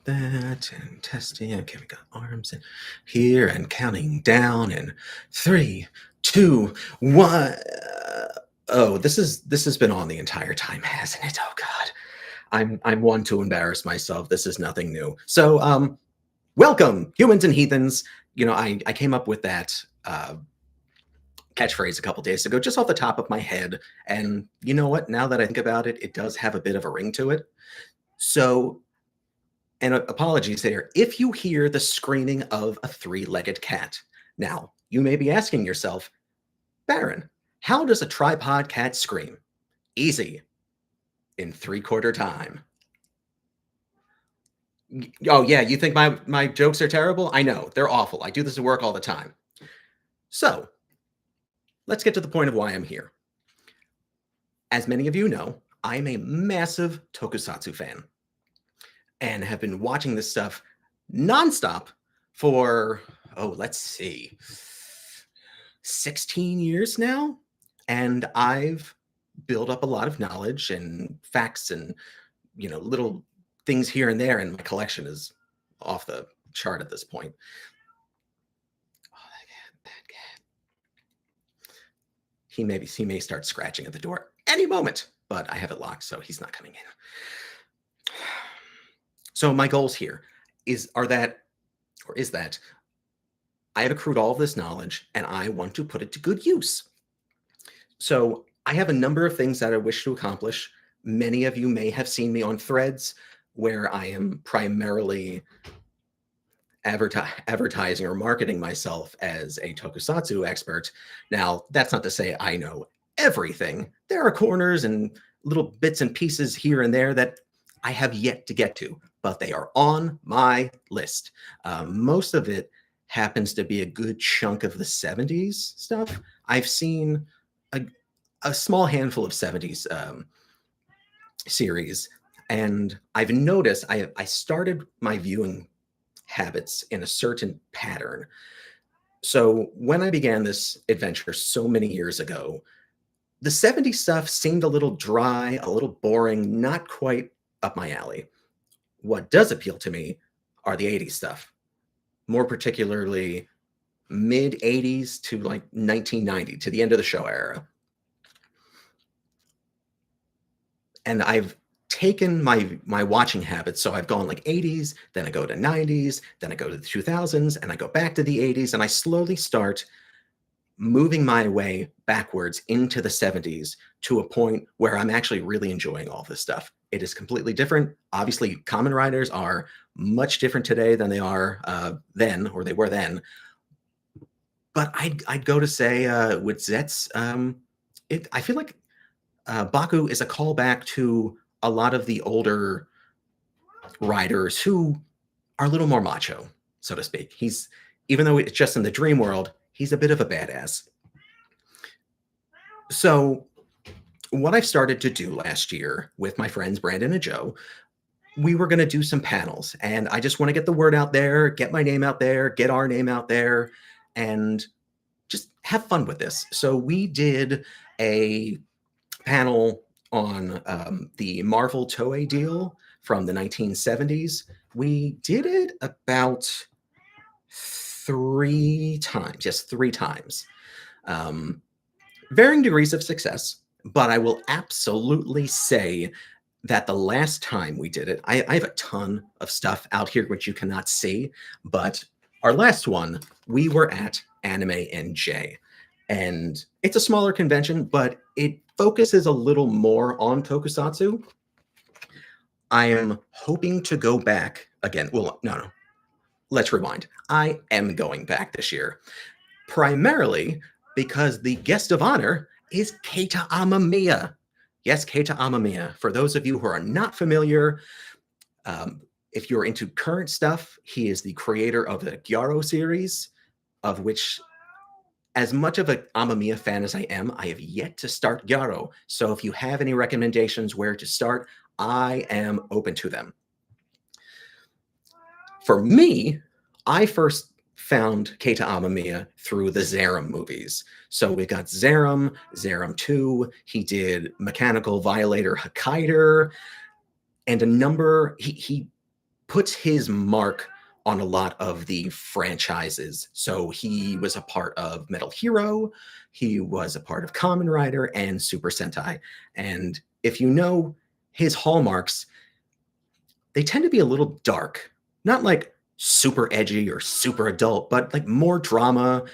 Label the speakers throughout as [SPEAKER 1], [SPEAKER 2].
[SPEAKER 1] that and testing. Okay, we got arms in here and counting down in 3, 2, 1. Oh, this has been on the entire time, hasn't it? Oh God, I'm one to embarrass myself. This is nothing new. So, welcome, humans and heathens. I came up with that catchphrase a couple days ago, just off the top of my head. And you know what? Now that I think about it, it does have a bit of a ring to it. So, and apologies there, if you hear the screaming of a three-legged cat. Now, you may be asking yourself, Baron, how does a tripod cat scream? Easy, in three-quarter time. Oh yeah, you think my jokes are terrible? I know, they're awful. I do this at work all the time. So, let's get to the point of why I'm here. As many of you know, I'm a massive tokusatsu fan and have been watching this stuff nonstop for, let's see, 16 years now. And I've built up a lot of knowledge and facts and, little things here and there. And my collection is off the chart at this point. Oh, that cat. He may start scratching at the door any moment, but I have it locked, so he's not coming in. So my goals here is that I have accrued all of this knowledge and I want to put it to good use. So I have a number of things that I wish to accomplish. Many of you may have seen me on threads where I am primarily advertising or marketing myself as a tokusatsu expert. Now, that's not to say I know everything. There are corners and little bits and pieces here and there that I have yet to get to, but they are on my list. Most of it happens to be a good chunk of the 70s stuff. I've seen a small handful of 70s series, and I've noticed I started my viewing habits in a certain pattern. So when I began this adventure so many years ago, the 70s stuff seemed a little dry, a little boring, not quite up my alley. What does appeal to me are the 80s stuff, more particularly mid 80s to like 1990, to the end of the show era. And I've taken my watching habits. So I've gone like 80s, then I go to 90s, then I go to the 2000s, and I go back to the 80s, and I slowly start moving my way backwards into the 70s to a point where I'm actually really enjoying all this stuff. It is completely different. Obviously, Kamen Riders are much different today than they are then, or they were then. But I'd go to say with Zets, I feel like Baku is a callback to a lot of the older riders who are a little more macho, so to speak. Even though it's just in the dream world, he's a bit of a badass. So what I've started to do last year with my friends Brandon and Joe, we were going to do some panels, and I just want to get the word out there, get my name out there, get our name out there, and just have fun with this. So we did a panel on the Marvel Toei deal from the 1970s. We did it about 3 times, yes, 3 times. Varying degrees of success, but I will absolutely say that the last time we did it, I have a ton of stuff out here which you cannot see, but our last one, we were at Anime NJ. And it's a smaller convention, but it focuses a little more on tokusatsu. I am hoping to go back again. Well, no. Let's rewind. I am going back this year, primarily because the guest of honor is Keita Amamiya. Yes, Keita Amamiya. For those of you who are not familiar, if you're into current stuff, he is the creator of the Gyaro series, of which, as much of an Amamiya fan as I am, I have yet to start Gyaro. So if you have any recommendations where to start, I am open to them. For me, I first found Keita Amamiya through the Zerum movies. So we got Zerum, Zerum 2, he did Mechanical Violator Hokkaider, and a number, he puts his mark on a lot of the franchises. So he was a part of Metal Hero, he was a part of Kamen Rider and Super Sentai. And if you know his hallmarks, they tend to be a little dark. Not like super edgy or super adult, but like more drama.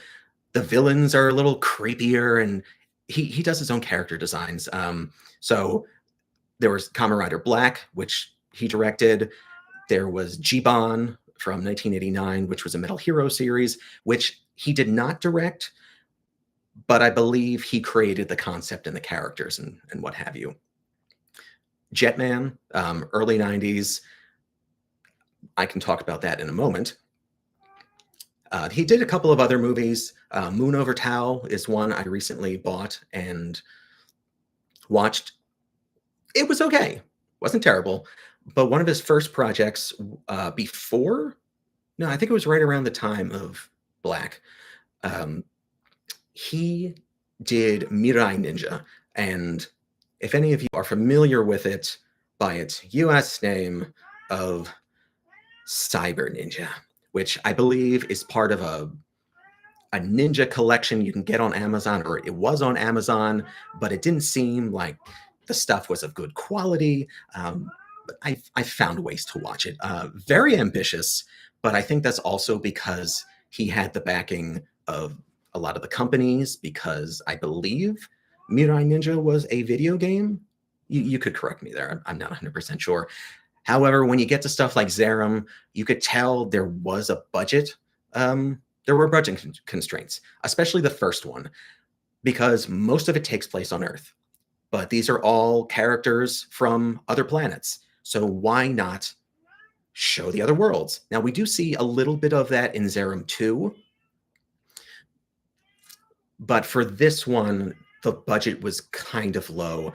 [SPEAKER 1] The villains are a little creepier, and he does his own character designs. So there was Kamen Rider Black, which he directed. There was Jiban from 1989, which was a Metal Hero series, which he did not direct, but I believe he created the concept and the characters and what have you. Jetman, early 90s. I can talk about that in a moment. He did a couple of other movies. Moon Over Tao is one I recently bought and watched. It was okay. Wasn't terrible. But one of his first projects before, no, I think it was right around the time of Black. Um, he did Mirai Ninja. And if any of you are familiar with it by its US name of Cyber Ninja, which I believe is part of a ninja collection you can get on Amazon, or it was on Amazon, but it didn't seem like the stuff was of good quality. But I found ways to watch it. Very ambitious, but I think that's also because he had the backing of a lot of the companies, because I believe Mirai Ninja was a video game. You could correct me there. I'm not 100% sure. However, when you get to stuff like Zerum, you could tell there was a budget. There were budget constraints, especially the first one, because most of it takes place on Earth. But these are all characters from other planets. So why not show the other worlds? Now, we do see a little bit of that in Zerum 2. But for this one, the budget was kind of low.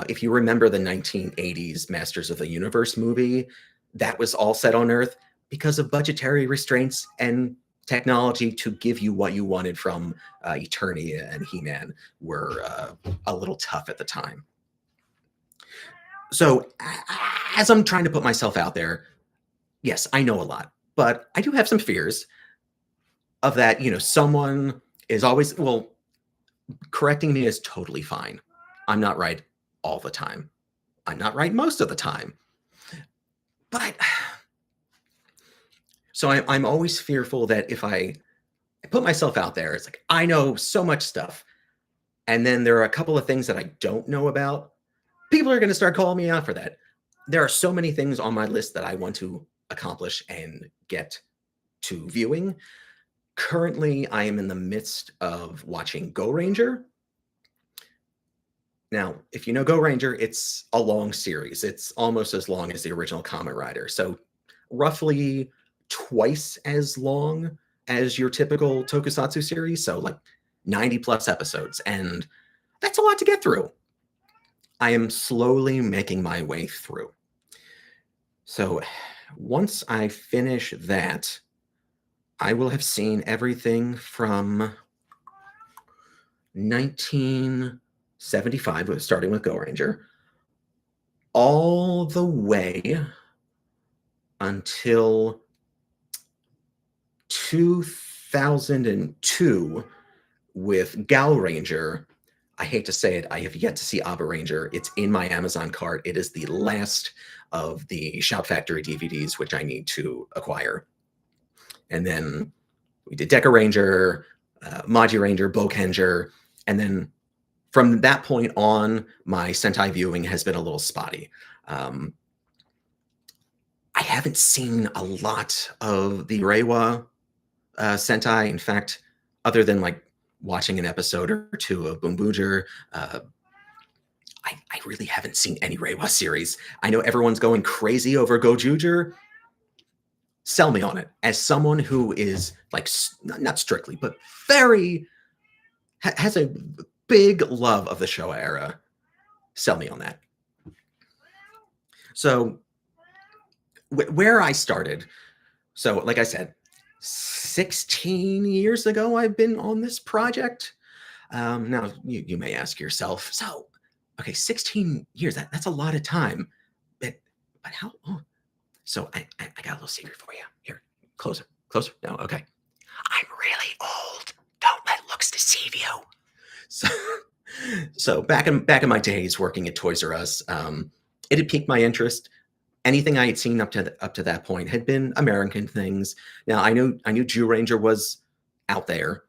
[SPEAKER 1] If you remember the 1980s Masters of the Universe movie, that was all set on Earth because of budgetary restraints and technology to give you what you wanted from Eternia and He-Man were a little tough at the time. So as I'm trying to put myself out there, yes, I know a lot, but I do have some fears of that, someone is always, well, correcting me is totally fine. I'm not right all the time. I'm not right most of the time. But so I'm always fearful that if I put myself out there, it's like, I know so much stuff. And then there are a couple of things that I don't know about. People are going to start calling me out for that. There are so many things on my list that I want to accomplish and get to viewing. Currently, I am in the midst of watching Go Ranger. Now, if you know Go Ranger, it's a long series. It's almost as long as the original Kamen Rider. So roughly twice as long as your typical tokusatsu series. So like 90 plus episodes. And that's a lot to get through. I am slowly making my way through. So once I finish that, I will have seen everything from 1975, starting with Go Ranger, all the way until 2002 with Gal Ranger. I hate to say it, I have yet to see Aba Ranger. It's in my Amazon cart. It is the last of the Shout Factory DVDs, which I need to acquire. And then we did Deca Ranger, Maji Ranger, Bokenger, and then from that point on, my Sentai viewing has been a little spotty. I haven't seen a lot of the Reiwa Sentai. In fact, other than like watching an episode or two of Boom Booger, I really haven't seen any Reiwa series. I know everyone's going crazy over Gojuger. Sell me on it. As someone who is like, not strictly, but very, has a big love of the Showa era, sell me on that. So where I started, so like I said, 16 years ago, I've been on this project. Now, you may ask yourself, so, okay, 16 years, that's a lot of time. But how? Oh. So I got a little secret for you. Here, closer, closer. No, okay. I'm really old. Don't let looks deceive you. So, so back in my days working at Toys R Us, it had piqued my interest. Anything I had seen up to that point had been American things. Now I knew Jew Ranger was out there.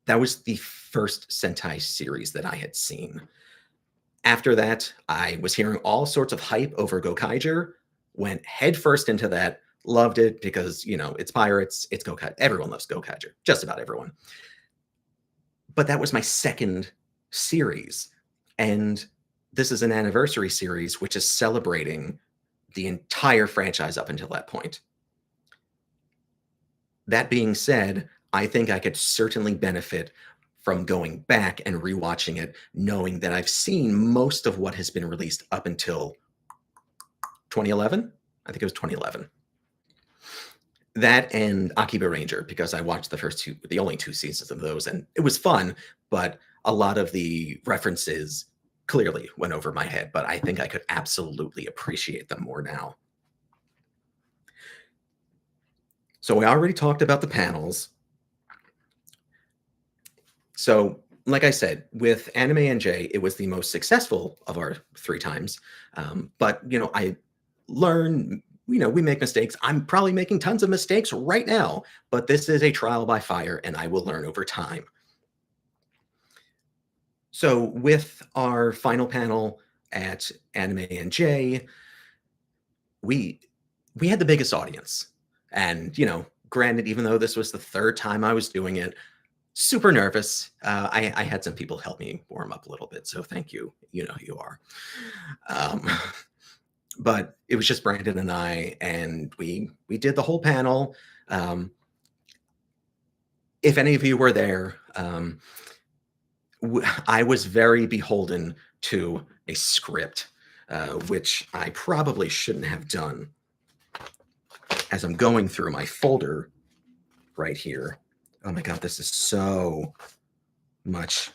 [SPEAKER 1] That was the first Sentai series that I had seen. After that, I was hearing all sorts of hype over Gokaiger, went headfirst into that, loved it because, it's pirates, it's Gokaiger. Everyone loves Gokaiger, just about everyone. But that was my second series. And this is an anniversary series, which is celebrating the entire franchise up until that point. That being said, I think I could certainly benefit from going back and rewatching it, knowing that I've seen most of what has been released up until 2011. I think it was 2011. That and Akiba Ranger, because I watched the only two seasons of those, and it was fun, but a lot of the references clearly went over my head, but I think I could absolutely appreciate them more now. So we already talked about the panels. So, like I said, with Anime NJ, it was the most successful of our 3 times. But, I learn, we make mistakes. I'm probably making tons of mistakes right now, but this is a trial by fire, and I will learn over time. So, with our final panel at Anime NJ, we had the biggest audience. And, granted, even though this was the 3rd time I was doing it, super nervous. I had some people help me warm up a little bit, so thank you. You know who you are. But it was just Brandon and I, and we did the whole panel. If any of you were there, I was very beholden to a script, which I probably shouldn't have done. As I'm going through my folder right here. Oh my God, this is so much.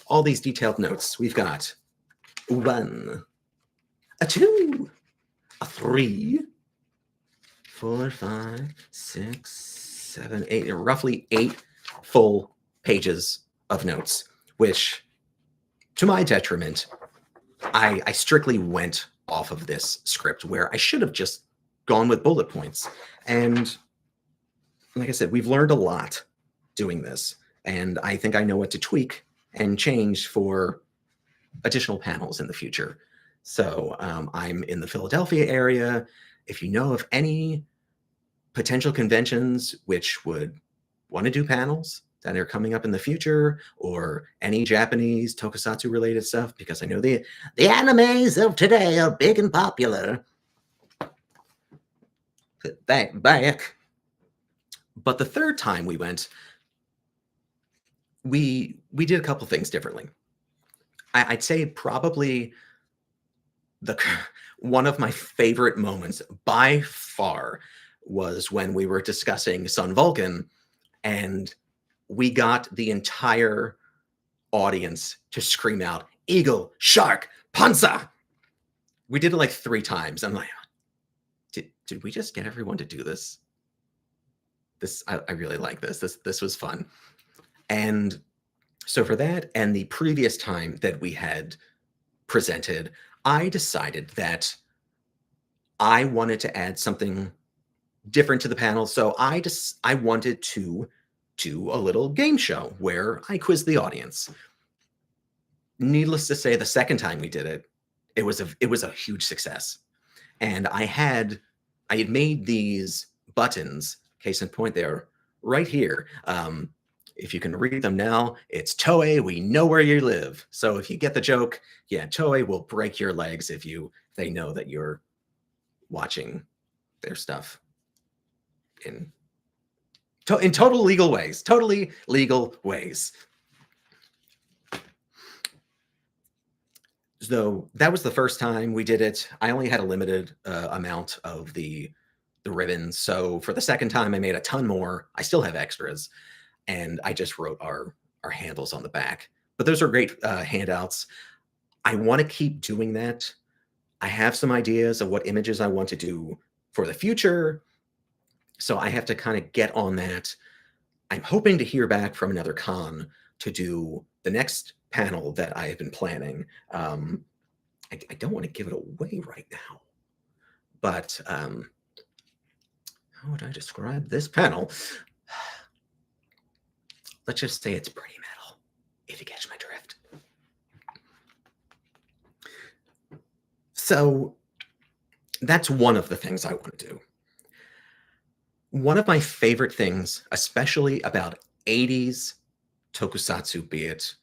[SPEAKER 1] All these detailed notes. We've got 1, a 2, a 3, 4, 5, 6, 7, 8, roughly 8 full pages of notes, which, to my detriment, I strictly went off of this script where I should have just gone with bullet points. And like I said, we've learned a lot doing this, and I think I know what to tweak and change for additional panels in the future. So I'm in the Philadelphia area. If you know of any potential conventions which would want to do panels that are coming up in the future, or any Japanese tokusatsu related stuff, because I know the animes of today are big and popular. Back. But the 3rd time we went, we did a couple things differently. I'd say probably one of my favorite moments by far was when we were discussing Sun Vulcan, and we got the entire audience to scream out, "Eagle, shark, panza!" We did it like 3 times. I'm like, did we just get everyone to do this? I really like this. This was fun. And so for that, and the previous time that we had presented, I decided that I wanted to add something different to the panel. So I wanted to do a little game show where I quizzed the audience. Needless to say, the 2nd time we did it, it was a huge success. And I had made these buttons, case in point, they're right here. If you can read them now, it's Toei, we know where you live. So if you get the joke, yeah, Toei will break your legs if they know that you're watching their stuff in totally legal ways. So that was the 1st time we did it. I only had a limited amount of the ribbons. So for the 2nd time, I made a ton more. I still have extras, and I just wrote our handles on the back. But those are great handouts. I want to keep doing that. I have some ideas of what images I want to do for the future, so I have to kind of get on that. I'm hoping to hear back from another con to do the next panel that I have been planning. I don't want to give it away right now, but how would I describe this panel? Let's just say it's pretty metal, if you catch my drift. So that's one of the things I want to do. One of my favorite things, especially about 80s tokusatsu, be it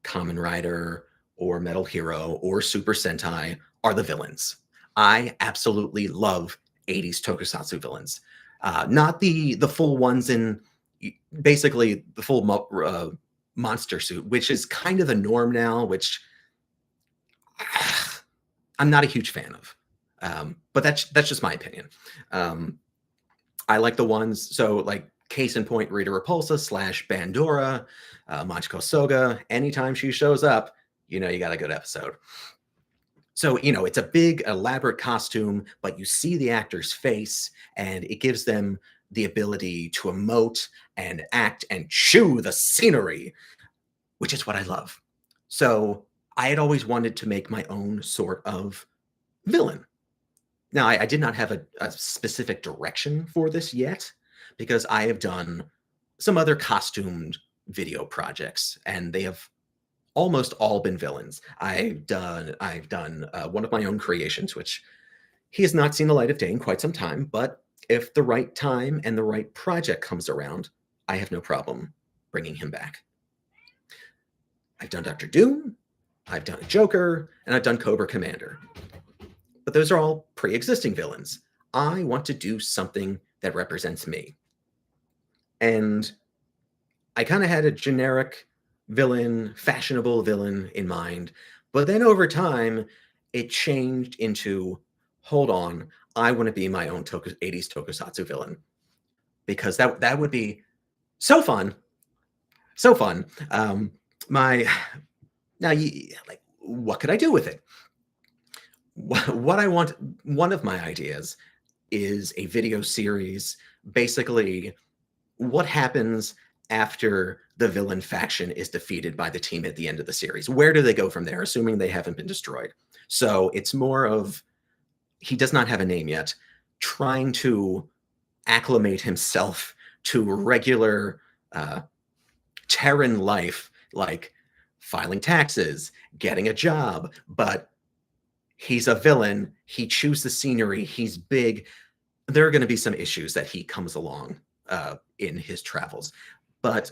[SPEAKER 1] Kamen Rider or Metal Hero or Super Sentai, are the villains. I absolutely love 80s tokusatsu villains. Not the full ones in basically the full monster suit, which is kind of the norm now, which I'm not a huge fan of. But that's just my opinion. I like the ones, so like case in point, Rita Repulsa / Bandora, Machiko Soga. Anytime she shows up, you know you got a good episode. So, you know, it's a big, elaborate costume, but you see the actor's face, and it gives them the ability to emote and act and chew the scenery, which is what I love. So I had always wanted to make my own sort of villain. Now, I did not have a specific direction for this yet, because I have done some other costumed video projects, and they have almost all been villains. I've done one of my own creations, which he has not seen the light of day in quite some time, but if the right time and the right project comes around, I have no problem bringing him back. I've done Dr. Doom, I've done Joker, and I've done Cobra Commander. But those are all pre-existing villains. I want to do something that represents me. And I kind of had a generic villain, fashionable villain in mind. But then over time, it changed into, hold on, I want to be my own 80s tokusatsu villain. Because that would be so fun. So fun. Like, what could I do with it? What I want, one of my ideas is a video series, basically what happens after the villain faction is defeated by the team at the end of the series. Where do they go from there, assuming they haven't been destroyed? So it's more of, he does not have a name yet, trying to acclimate himself to regular Terran life, like filing taxes, getting a job, but he's a villain. He chews the scenery. He's big. There are going to be some issues that he comes along in his travels. But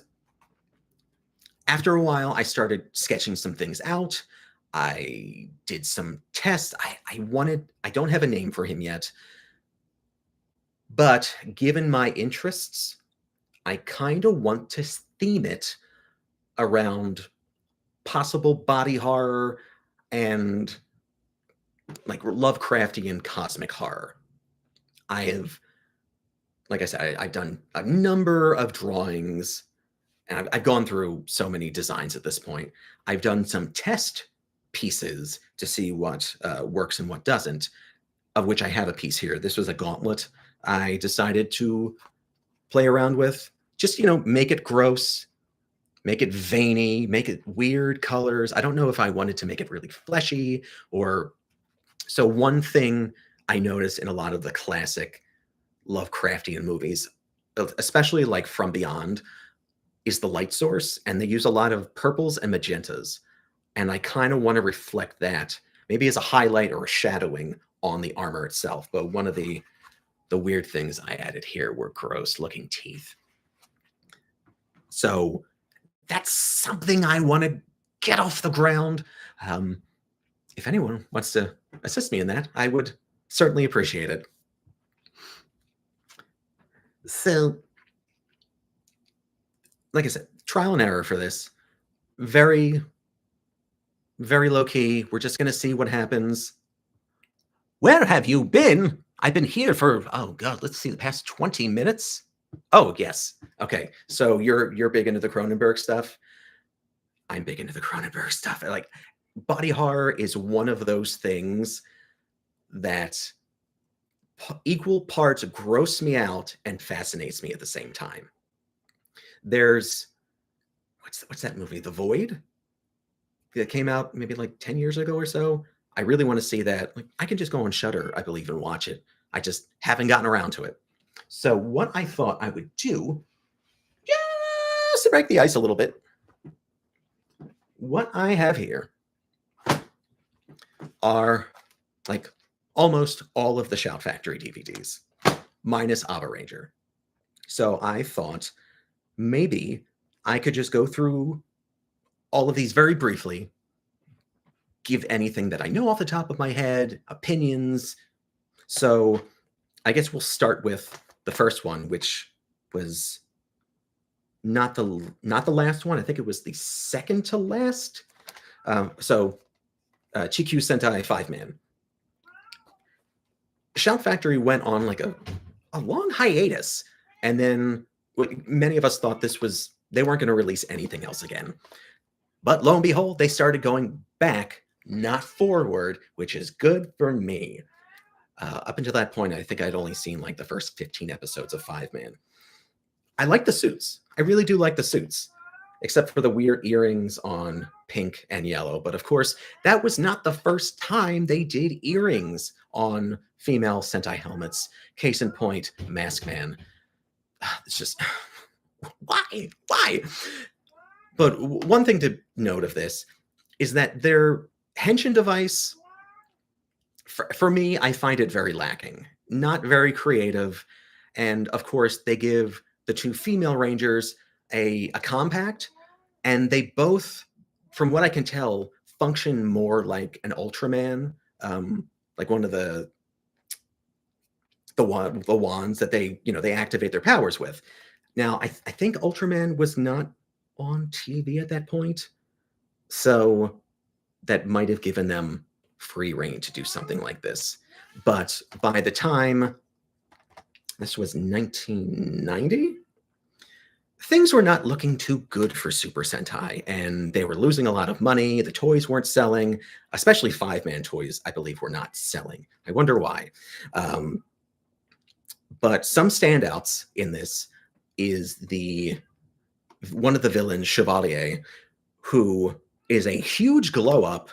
[SPEAKER 1] after a while, I started sketching some things out. I did some tests. I don't have a name for him yet. But given my interests, I kind of want to theme it around possible body horror and like Lovecraftian cosmic horror. I have, like I said, I've done a number of drawings, and I've gone through so many designs at this point. I've done some test pieces to see what works and what doesn't, of which I have a piece here. This was a gauntlet I decided to play around with. Just, you know, make it gross, make it veiny, make it weird colors. I don't know if I wanted to make it really fleshy or... So one thing I notice in a lot of the classic Lovecraftian movies, especially like From Beyond, is the light source, and they use a lot of purples and magentas. And I kind of want to reflect that, maybe as a highlight or a shadowing on the armor itself. But one of the weird things I added here were gross looking teeth. So that's something I want to get off the ground. If anyone wants to assist me in that, I would certainly appreciate it. So, like I said, trial and error for this. Very, very low key. We're just going to see what happens. Where have you been? I've been here for, oh God, let's see, the past 20 minutes. Oh, yes. Okay. So you're big into the Cronenberg stuff. I'm big into the Cronenberg stuff. Like, body horror is one of those things that equal parts gross me out and fascinates me at the same time. There's what's that movie, The Void, that came out maybe like 10 years ago or so. I really want to see that. Like, I can just go on Shutter, I believe, and watch it. I just haven't gotten around to it. So what I thought I would do, just to break the ice a little bit, what I have here are like almost all of the Shout Factory DVDs, minus Ava Ranger. So I thought maybe I could just go through all of these very briefly, give anything that I know off the top of my head, opinions. So I guess we'll start with the first one, which was not the last one. I think it was the second to last. Chikyu Sentai 5-Man. Shout Factory went on like a long hiatus, and then many of us thought they weren't going to release anything else again. But lo and behold, they started going back, not forward, which is good for me. Up until that point, I think I'd only seen like the first 15 episodes of 5-Man. I like the suits. I really do like the suits, except for the weird earrings on pink and yellow. But of course, that was not the first time they did earrings on female Sentai helmets. Case in point, Mask Man. It's just, why? But one thing to note of this is that their Henshin device, for me, I find it very lacking. Not very creative. And of course, they give the two female Rangers a compact, and they both, from what I can tell, function more like an Ultraman, like one of the wands that they activate their powers with. Now, I think Ultraman was not on TV at that point, so that might have given them free reign to do something like this. But by the time this was 1990, things were not looking too good for Super Sentai, and they were losing a lot of money. The toys weren't selling, especially 5-Man toys, I believe, were not selling. I wonder why. But some standouts in this is one of the villains, Chevalier, who is a huge glow up,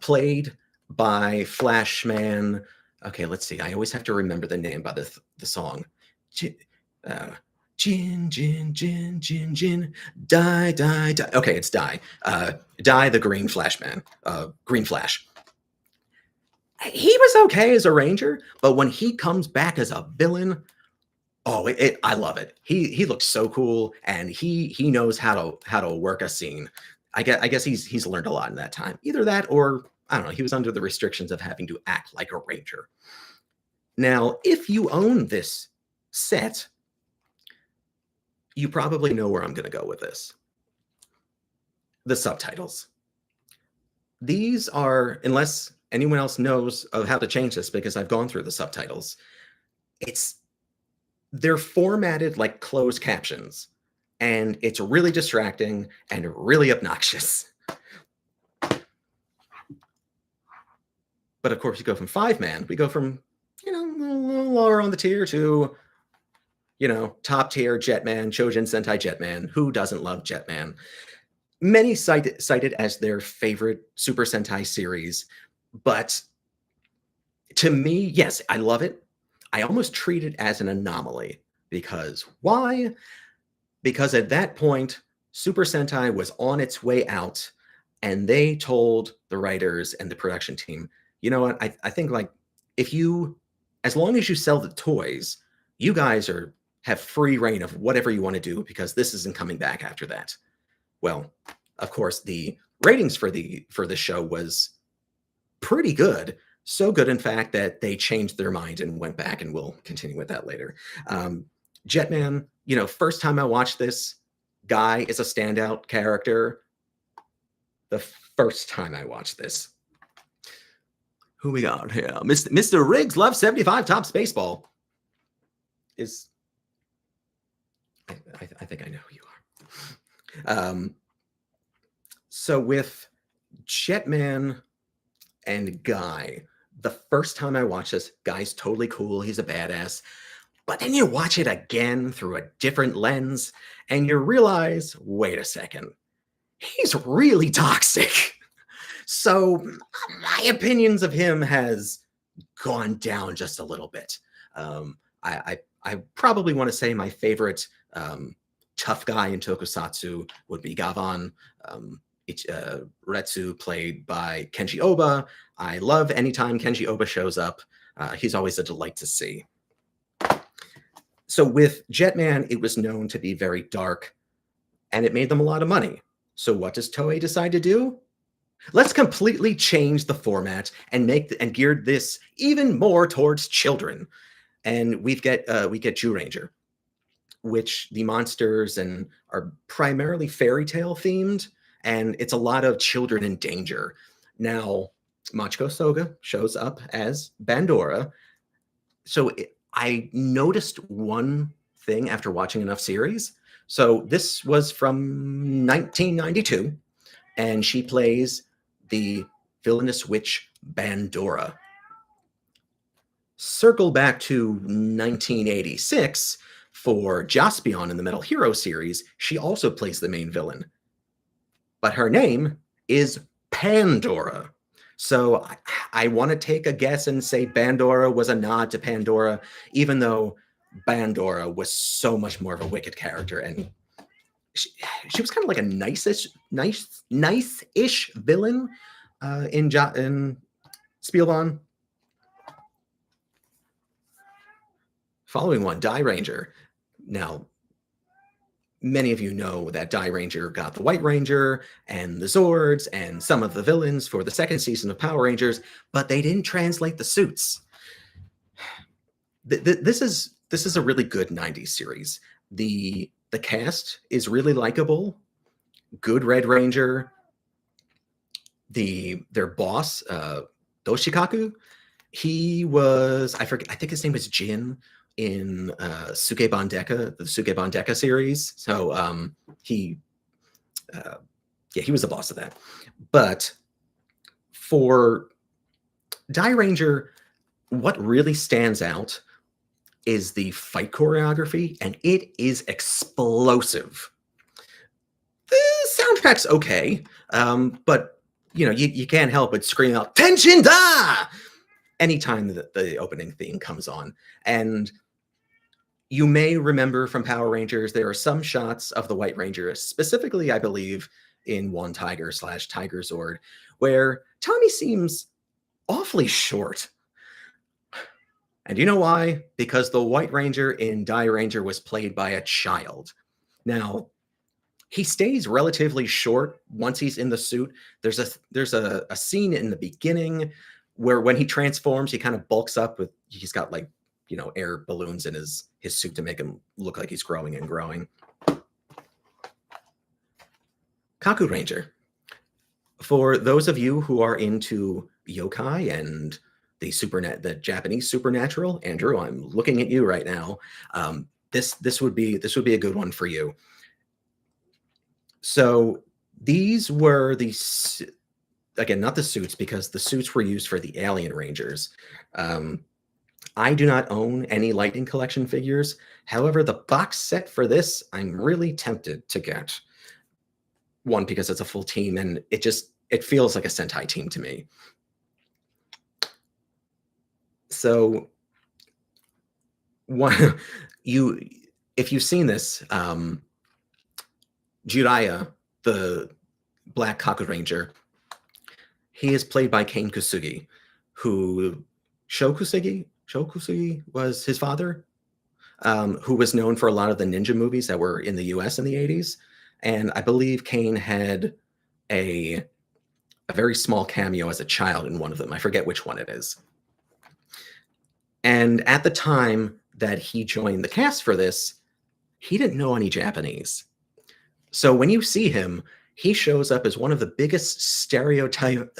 [SPEAKER 1] played by Flashman. Okay, let's see. I always have to remember the name by the song. Jin, Jin, Jin, Jin, Jin, Die, Die, Die. Okay, it's Die. Die, the Green Flashman. Green Flash. He was okay as a Ranger, but when he comes back as a villain, I love it. He looks so cool, and he knows how to work a scene. I guess he's learned a lot in that time. Either that, or I don't know, he was under the restrictions of having to act like a Ranger. Now, if you own this set, you probably know where I'm going to go with this. The subtitles. These are, unless anyone else knows of how to change this, because I've gone through the subtitles, they're formatted like closed captions, and it's really distracting and really obnoxious. But of course, you go from 5-Man, we go from, a little lower on the tier to, top tier Jetman, Chojin Sentai Jetman. Who doesn't love Jetman? Many cite it as their favorite Super Sentai series, but to me, yes, I love it. I almost treat it as an anomaly. Because why? Because at that point, Super Sentai was on its way out, and they told the writers and the production team, you know what, I think, like, as long as you sell the toys, you guys have free reign of whatever you want to do, because this isn't coming back after that. Well, of course, the ratings for the show was pretty good. So good, in fact, that they changed their mind and went back, and we'll continue with that later. Jetman, first time I watched this, Guy is a standout character. The first time I watched this. Who we got here? Mr. Riggs loves 75 top Spaceball. I think I know who you are. So with Jetman and Guy, The first time I watched this, guy's totally cool. He's a badass. But then you watch it again through a different lens and you realize, wait a second, he's really toxic. So my opinions of him has gone down just a little bit. I probably want to say my favorite tough guy in tokusatsu would be Gavan. Retsu, played by Kenji Oba. I love anytime Kenji Oba shows up. He's always a delight to see. So with Jetman, it was known to be very dark, and it made them a lot of money. So what does Toei decide to do? Let's completely change the format and geared this even more towards children. And we get Ranger, which the monsters are primarily fairy tale themed, and it's a lot of children in danger. Now, Machiko Soga shows up as Bandora. So I noticed one thing after watching enough series. So this was from 1992, and she plays the villainous witch Bandora. Circle back to 1986 for Jaspion in the Metal Hero series. She also plays the main villain, but her name is Pandora. So I want to take a guess and say Bandora was a nod to Pandora, even though Bandora was so much more of a wicked character, and she was kind of like a nice-ish villain in Spielbahn. Following one, Die Ranger. Now, many of you know that Die Ranger got the White Ranger and the Zords and some of the villains for the second season of Power Rangers, but they didn't translate the suits. This is a really good 90s series. The cast is really likable. Good Red Ranger. Their boss, Doshikaku, he was, I think his name was Jin in Sukeban Deka, the Sukeban Deka series. So he was the boss of that. But for Die Ranger, what really stands out is the fight choreography, and it is explosive. The soundtrack's okay, but you can't help but scream out "Tenshin Da" anytime the opening theme comes on. And you may remember from Power Rangers, there are some shots of the White Ranger, specifically, I believe, in One Tiger / Tiger Zord, where Tommy seems awfully short. And you know why? Because the White Ranger in Die Ranger was played by a child. Now, he stays relatively short once he's in the suit. There's a scene in the beginning where when he transforms, he kind of bulks up he's got air balloons in his suit to make him look like he's growing and growing. Kaku Ranger. For those of you who are into yokai and the Japanese supernatural, Andrew, I'm looking at you right now. This would be a good one for you. So these were again, not the suits, because the suits were used for the Alien Rangers. I do not own any Lightning Collection figures. However, the box set for this, I'm really tempted to get. One, because it's a full team, and it feels like a Sentai team to me. So, if you've seen this, Jiraiya, the Black Kaku Ranger, he is played by Kane Kusugi, who Sho Kusugi was his father, who was known for a lot of the ninja movies that were in the US in the 80s. And I believe Kane had a very small cameo as a child in one of them. I forget which one it is. And at the time that he joined the cast for this, he didn't know any Japanese. So when you see him, he shows up as one of the biggest stereotype.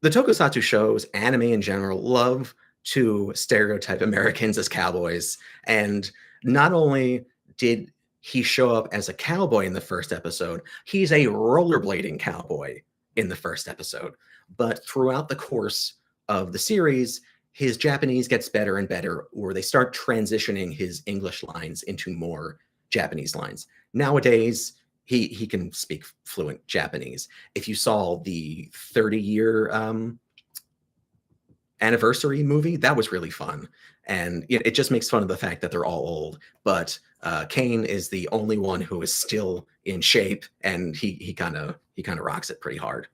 [SPEAKER 1] The tokusatsu shows, anime in general, love to stereotype Americans as cowboys. And not only did he show up as a cowboy in the first episode, he's a rollerblading cowboy in the first episode. But throughout the course of the series, his Japanese gets better and better, or they start transitioning his English lines into more Japanese lines. Nowadays, he can speak fluent Japanese. If you saw the 30-year anniversary movie, that was really fun. And it just makes fun of the fact that they're all old. But Kane is the only one who is still in shape, and he kind of rocks it pretty hard.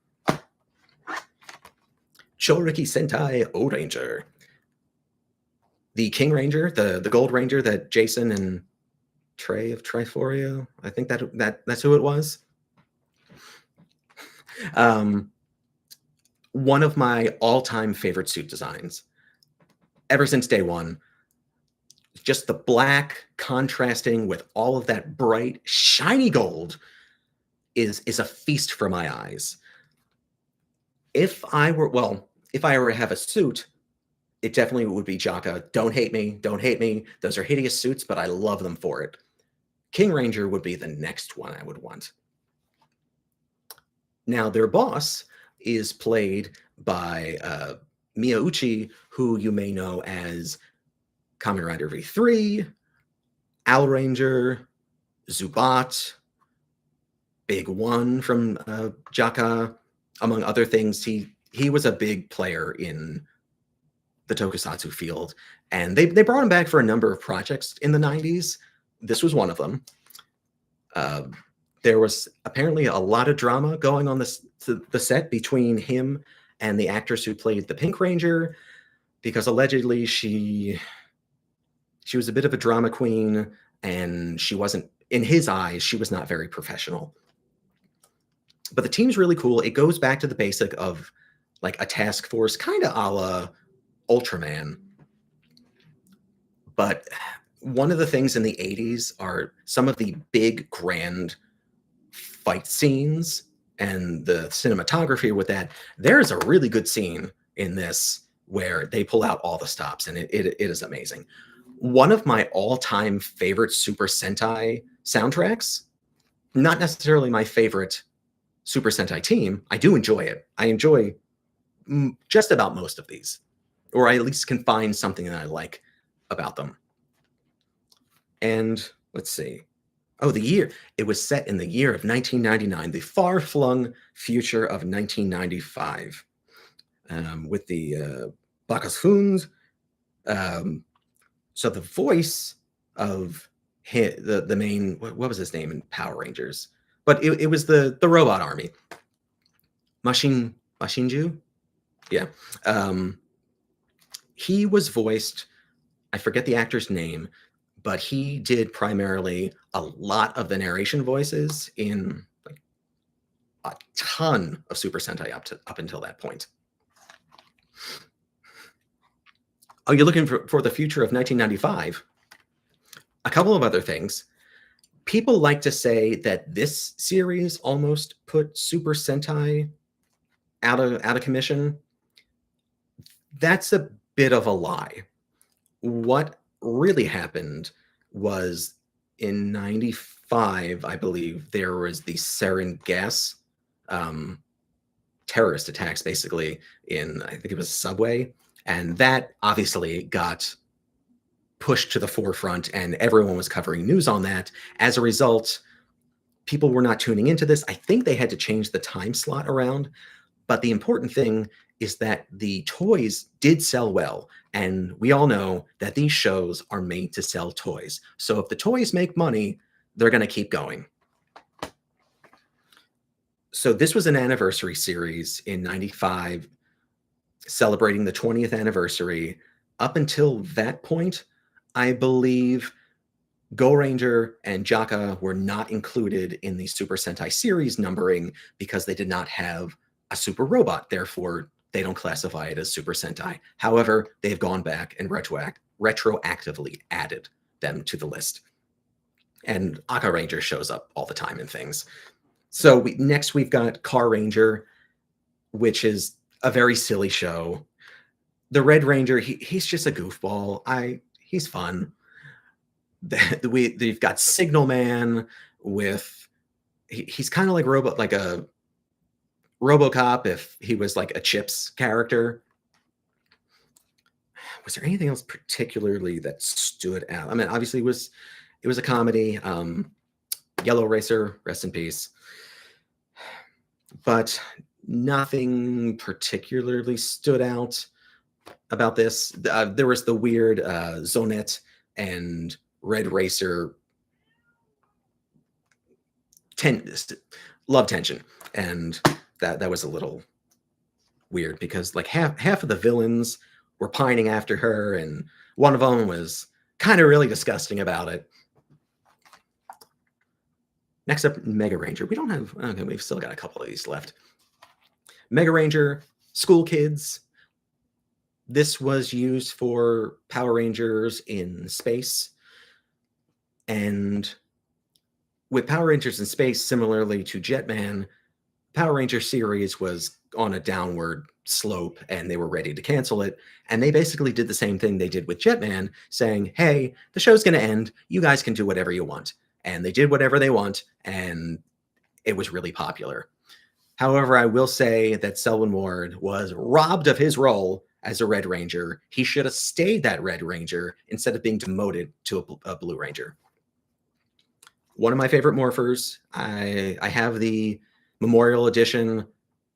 [SPEAKER 1] Choriki Sentai O Ranger. The King Ranger, the Gold Ranger that Jason and Trey of Triforio, I think that's who it was. One of my all-time favorite suit designs. Ever since day one, just the black contrasting with all of that bright, shiny gold is a feast for my eyes. If I were to have a suit, it definitely would be Jaka. Don't hate me. Those are hideous suits, but I love them for it. King Ranger would be the next one I would want. Now, their boss is played by Miyauchi, who you may know as Kamen Rider V3, Owl Ranger, Zubat, Big One from Jaka, among other things. He was a big player in the tokusatsu field, and they brought him back for a number of projects in the 90s. This was one of them. There was apparently a lot of drama going on the set between him and the actress who played the Pink Ranger, because allegedly she was a bit of a drama queen, and she wasn't, in his eyes, she was not very professional. But the team's really cool. It goes back to the basic of like a task force, kind of a la Ultraman. But one of the things in the 80s are some of the big, grand fight scenes and the cinematography with that. There's a really good scene in this where they pull out all the stops, and it is amazing. One of my all-time favorite Super Sentai soundtracks, not necessarily my favorite Super Sentai team. I do enjoy it. I enjoy just about most of these, or I at least can find something that I like about them. And let's see. Oh, the year. It was set in the year of 1999, the far-flung future of 1995, with the Bakasfuns. So the voice of the main, what was his name in Power Rangers? But it was the robot army. Mashinju? Yeah. He was voiced, I forget the actor's name, but he did primarily a lot of the narration voices in like a ton of Super Sentai up until that point. Oh, you're looking for the future of 1995? A couple of other things. People like to say that this series almost put Super Sentai out of commission. That's a bit of a lie. What really happened was in 95, I believe, there was the sarin gas terrorist attacks, basically, in, I think it was a subway. And that obviously got pushed to the forefront, and everyone was covering news on that. As a result, people were not tuning into this. I think they had to change the time slot around. But the important thing is that the toys did sell well. And we all know that these shows are made to sell toys. So if the toys make money, they're going to keep going. So this was an anniversary series in 95, celebrating the 20th anniversary. Up until that point, I believe Go Ranger and Jaka were not included in the Super Sentai series numbering because they did not have a super robot. Therefore, they don't classify it as Super Sentai. However, they've gone back and retroactively added them to the list. And Aka Ranger shows up all the time in things. So next we've got Car Ranger, which is a very silly show. The Red Ranger, he's just a goofball. He's fun. They've got Signal Man with, he's kind of like robot, like a RoboCop, if he was like a Chips character. Was there anything else particularly that stood out? I mean, obviously it was a comedy. Yellow Racer, rest in peace. But nothing particularly stood out about this. There was the weird Zonette and Red Racer love tension, and that was a little weird because like half of the villains were pining after her, and one of them was kind of really disgusting about it. Next up, Mega Ranger. We don't have, okay, we've still got a couple of these left. Mega Ranger, school kids. This was used for Power Rangers in space. And with Power Rangers in space, similarly to Jetman, Power Ranger series was on a downward slope and they were ready to cancel it. And they basically did the same thing they did with Jetman, saying, hey, the show's going to end. You guys can do whatever you want. And they did whatever they want, and it was really popular. However, I will say that Selwyn Ward was robbed of his role as a Red Ranger. He should have stayed that Red Ranger instead of being demoted to a Blue Ranger. One of my favorite morphers. I have the Memorial Edition.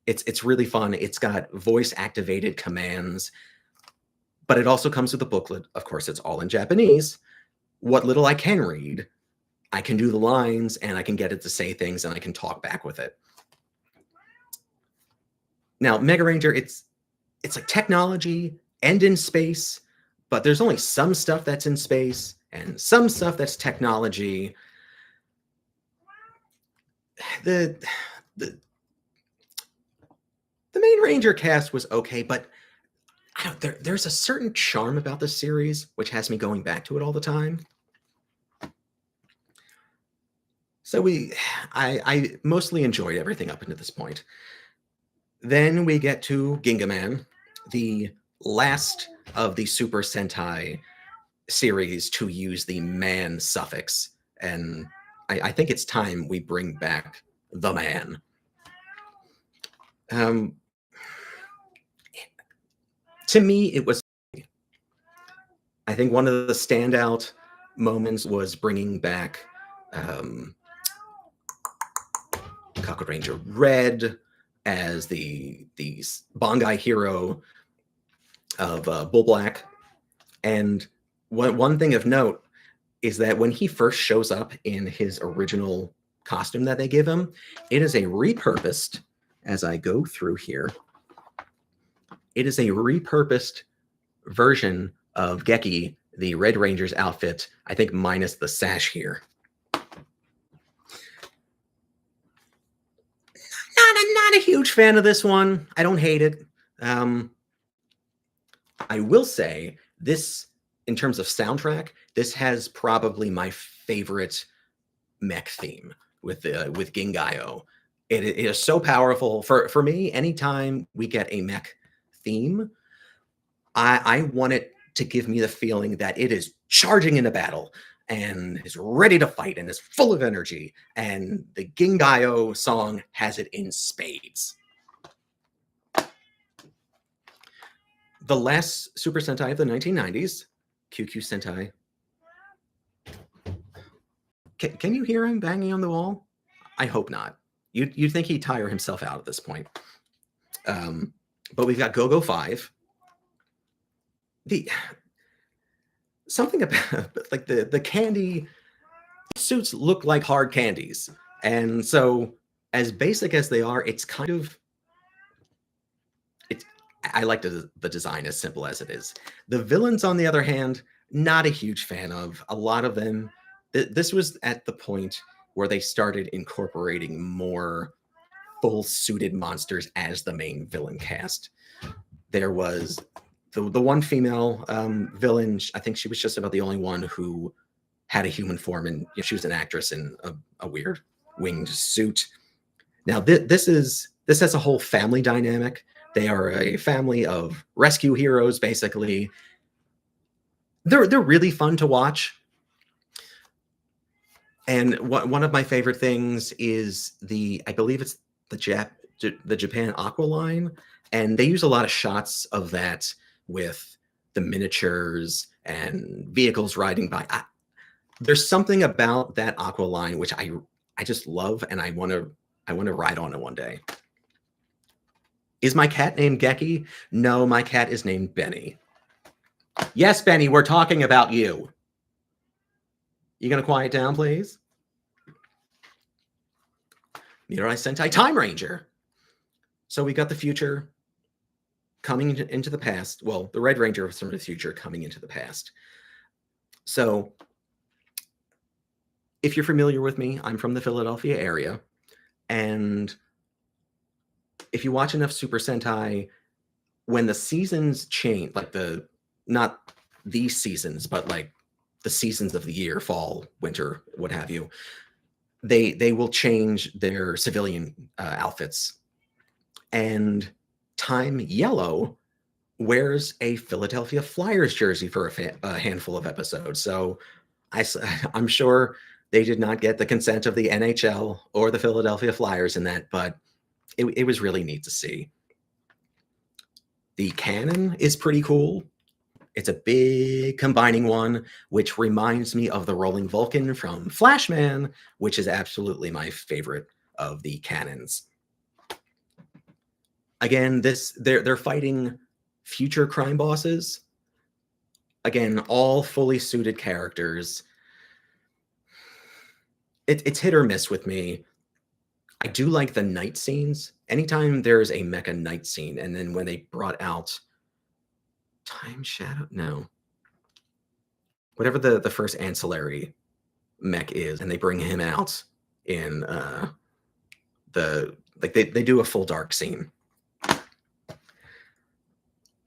[SPEAKER 1] It's really fun. It's got voice-activated commands, but it also comes with a booklet. Of course, it's all in Japanese. What little I can read, I can do the lines, and I can get it to say things, and I can talk back with it. Now, Mega Ranger, it's like technology and in space, but there's only some stuff that's in space and some stuff that's technology. The main Ranger cast was okay, but there's a certain charm about this series which has me going back to it all the time. So I mostly enjoyed everything up until this point. Then we get to Gingaman, the last of the Super Sentai series to use the man suffix. And I think it's time we bring back the man. To me, it was, I think one of the standout moments was bringing back Kaku Ranger Red as the Bangai hero of Bull Black. And one thing of note is that when he first shows up in his original costume that they give him, it is a repurposed, as I go through here, it is a repurposed version of Geki, the Red Ranger's outfit, I think minus the sash here. Not a huge fan of this one. I don't hate it. I will say this, in terms of soundtrack, this has probably my favorite mech theme with Gingayo. It is so powerful. For me, anytime we get a mech theme, I want it to give me the feeling that it is charging into battle and is ready to fight and is full of energy. And the Gingayo song has it in spades. The last Super Sentai of the 1990s, QQ Sentai. Can you hear him banging on the wall? I hope not. You'd think he'd tire himself out at this point. But we've got Go-Go 5. Something about like the candy suits look like hard candies. And so as basic as they are, it's kind of, I like the design as simple as it is. The villains, on the other hand, not a huge fan of. A lot of them, this was at the point where they started incorporating more full-suited monsters as the main villain cast. There was the one female villain. I think she was just about the only one who had a human form, and she was an actress in a weird winged suit. Now this has a whole family dynamic. They are a family of rescue heroes, basically. They're really fun to watch. And one of my favorite things is I believe it's the the Japan Aqua line, and they use a lot of shots of that with the miniatures and vehicles riding by. There's something about that Aqua line which I just love, and I want to ride on it one day. Is my cat named Geki? No, my cat is named Benny. Yes, Benny, we're talking about you. You gonna quiet down, please? Mirai Sentai Time Ranger. So we got the future coming into the past. Well, the Red Ranger was from the future coming into the past. So if you're familiar with me, I'm from the Philadelphia area. And if you watch enough Super Sentai, when the seasons change, like not these seasons, but like the seasons of the year, fall, winter, what have you, they will change their civilian outfits. And Time Yellow wears a Philadelphia Flyers jersey for a handful of episodes. So I'm sure they did not get the consent of the NHL or the Philadelphia Flyers in that, but it was really neat to see. The cannon is pretty cool. It's a big combining one, which reminds me of the Rolling Vulcan from Flashman, which is absolutely my favorite of the cannons. Again, they're fighting future crime bosses. Again, all fully suited characters. It's hit or miss with me. I do like the night scenes. Anytime there's a mecha night scene, and then when they brought out Time Shadow, no, whatever the first ancillary mech is, and they bring him out in they do a full dark scene.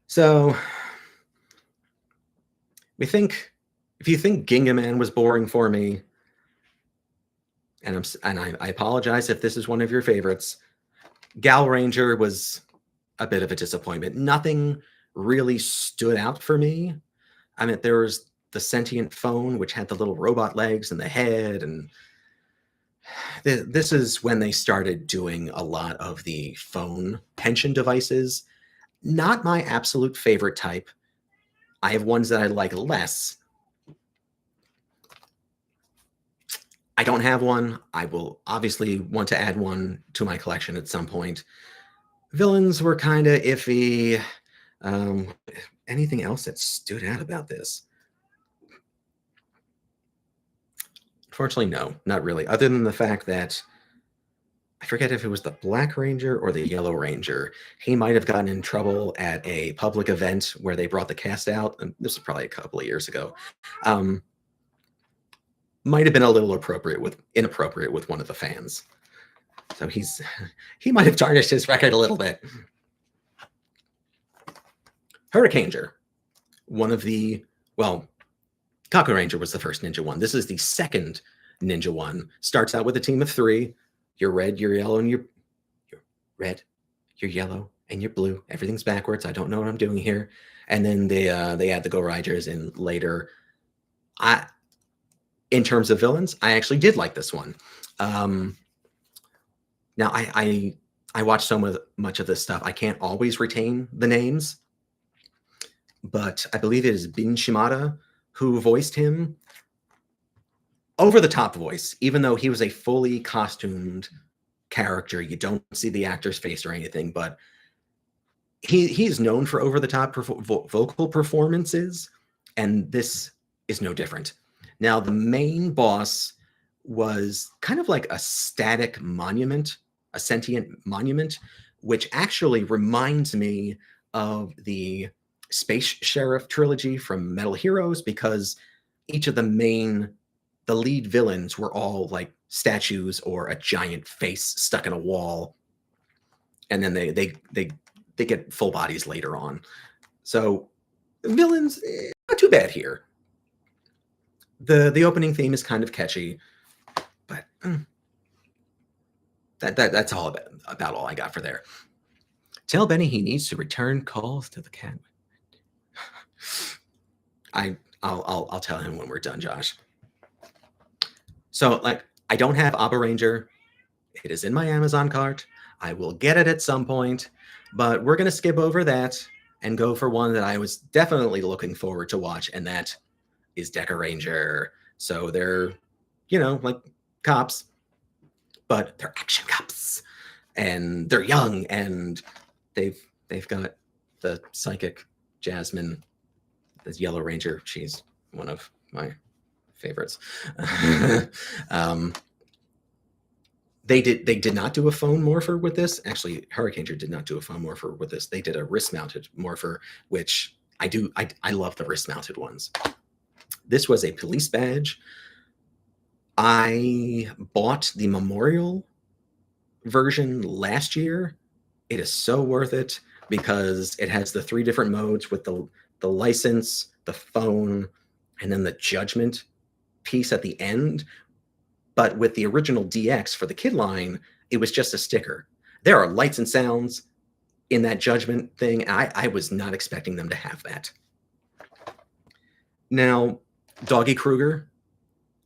[SPEAKER 1] So if you think Ginga Man was boring for me, and I apologize if this is one of your favorites, Gal Ranger was a bit of a disappointment. Nothing really stood out for me. I mean, there was the sentient phone, which had the little robot legs and the head, and this is when they started doing a lot of the phone Henshin devices. Not my absolute favorite type. I have ones that I like less. I don't have one. I will obviously want to add one to my collection at some point. Villains were kind of iffy. Anything else that stood out about this? Unfortunately, no, not really. Other than the fact that I forget if it was the Black Ranger or the Yellow Ranger. He might have gotten in trouble at a public event where they brought the cast out. And this was probably a couple of years ago. Might have been a little inappropriate with one of the fans. So he might have tarnished his record a little bit. Hurricaneer, one of the, well, Kaku Ranger was the first ninja one. This is the second ninja one. Starts out with a team of 3. You're red, you're yellow, and you're red, you're yellow, and you're blue. Everything's backwards. I don't know what I'm doing here. And then they add the Go Riders in later. In terms of villains, I actually did like this one. Now I watch so much of this stuff. I can't always retain the names, but I believe it is Bin Shimada who voiced him. Over the top voice, even though he was a fully costumed character. You don't see the actor's face or anything, but he's known for over the top vocal performances, and this is no different. Now, the main boss was kind of like a static monument, a sentient monument, which actually reminds me of the Space Sheriff trilogy from Metal Heroes, because each of the lead villains were all like statues or a giant face stuck in a wall, and then they get full bodies later on. So villains, not too bad here. The opening theme is kind of catchy, but that's all about all I got for there. Tell Benny he needs to return calls to the cat. I'll tell him when we're done, Josh. So, like, I don't have Abba Ranger. It is in my Amazon cart. I will get it at some point, but we're going to skip over that and go for one that I was definitely looking forward to watch, and that is Decker Ranger. So they're, like cops, but they're action cops, and they're young, and they've got the psychic Jasmine, the Yellow Ranger. She's one of my favorites. They did not do a phone morpher with this. Actually, Hurricaneer did not do a phone morpher with this. They did a wrist mounted morpher, which I do. I love the wrist mounted ones. This was a police badge. I bought the memorial version last year. It is so worth it because it has the 3 different modes with the license, the phone, and then the judgment piece at the end. But with the original DX for the kid line, it was just a sticker. There are lights and sounds in that judgment thing. I was not expecting them to have that. Now, Doggy Kruger,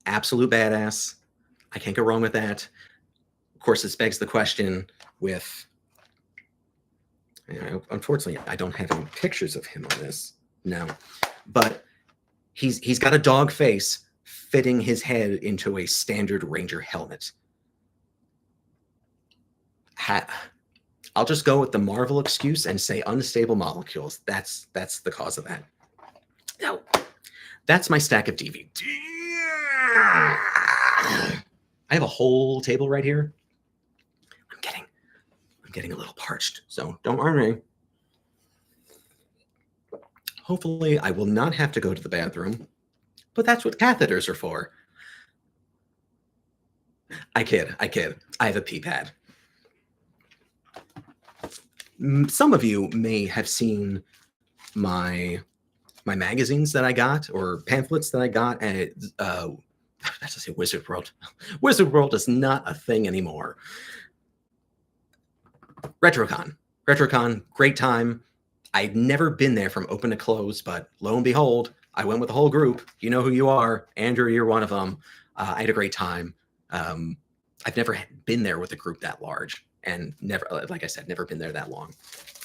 [SPEAKER 1] absolute badass. I can't go wrong with that. Of course, this begs the question with, unfortunately, I don't have any pictures of him on this. No, but he's got a dog face fitting his head into a standard Ranger helmet. I'll just go with the Marvel excuse and say unstable molecules. That's the cause of that. Now, that's my stack of DVD. I have a whole table right here. I'm getting a little parched, so don't worry. Hopefully, I will not have to go to the bathroom, but that's what catheters are for. I kid. I have a pee pad. Some of you may have seen my magazines that I got, or pamphlets that I got at that's to say Wizard World. Wizard World is not a thing anymore. RetroCon, great time. I'd never been there from open to close, but lo and behold, I went with the whole group. You know who you are. Andrew, you're one of them. I had a great time. I've never been there with a group that large, and never, like I said, never been there that long.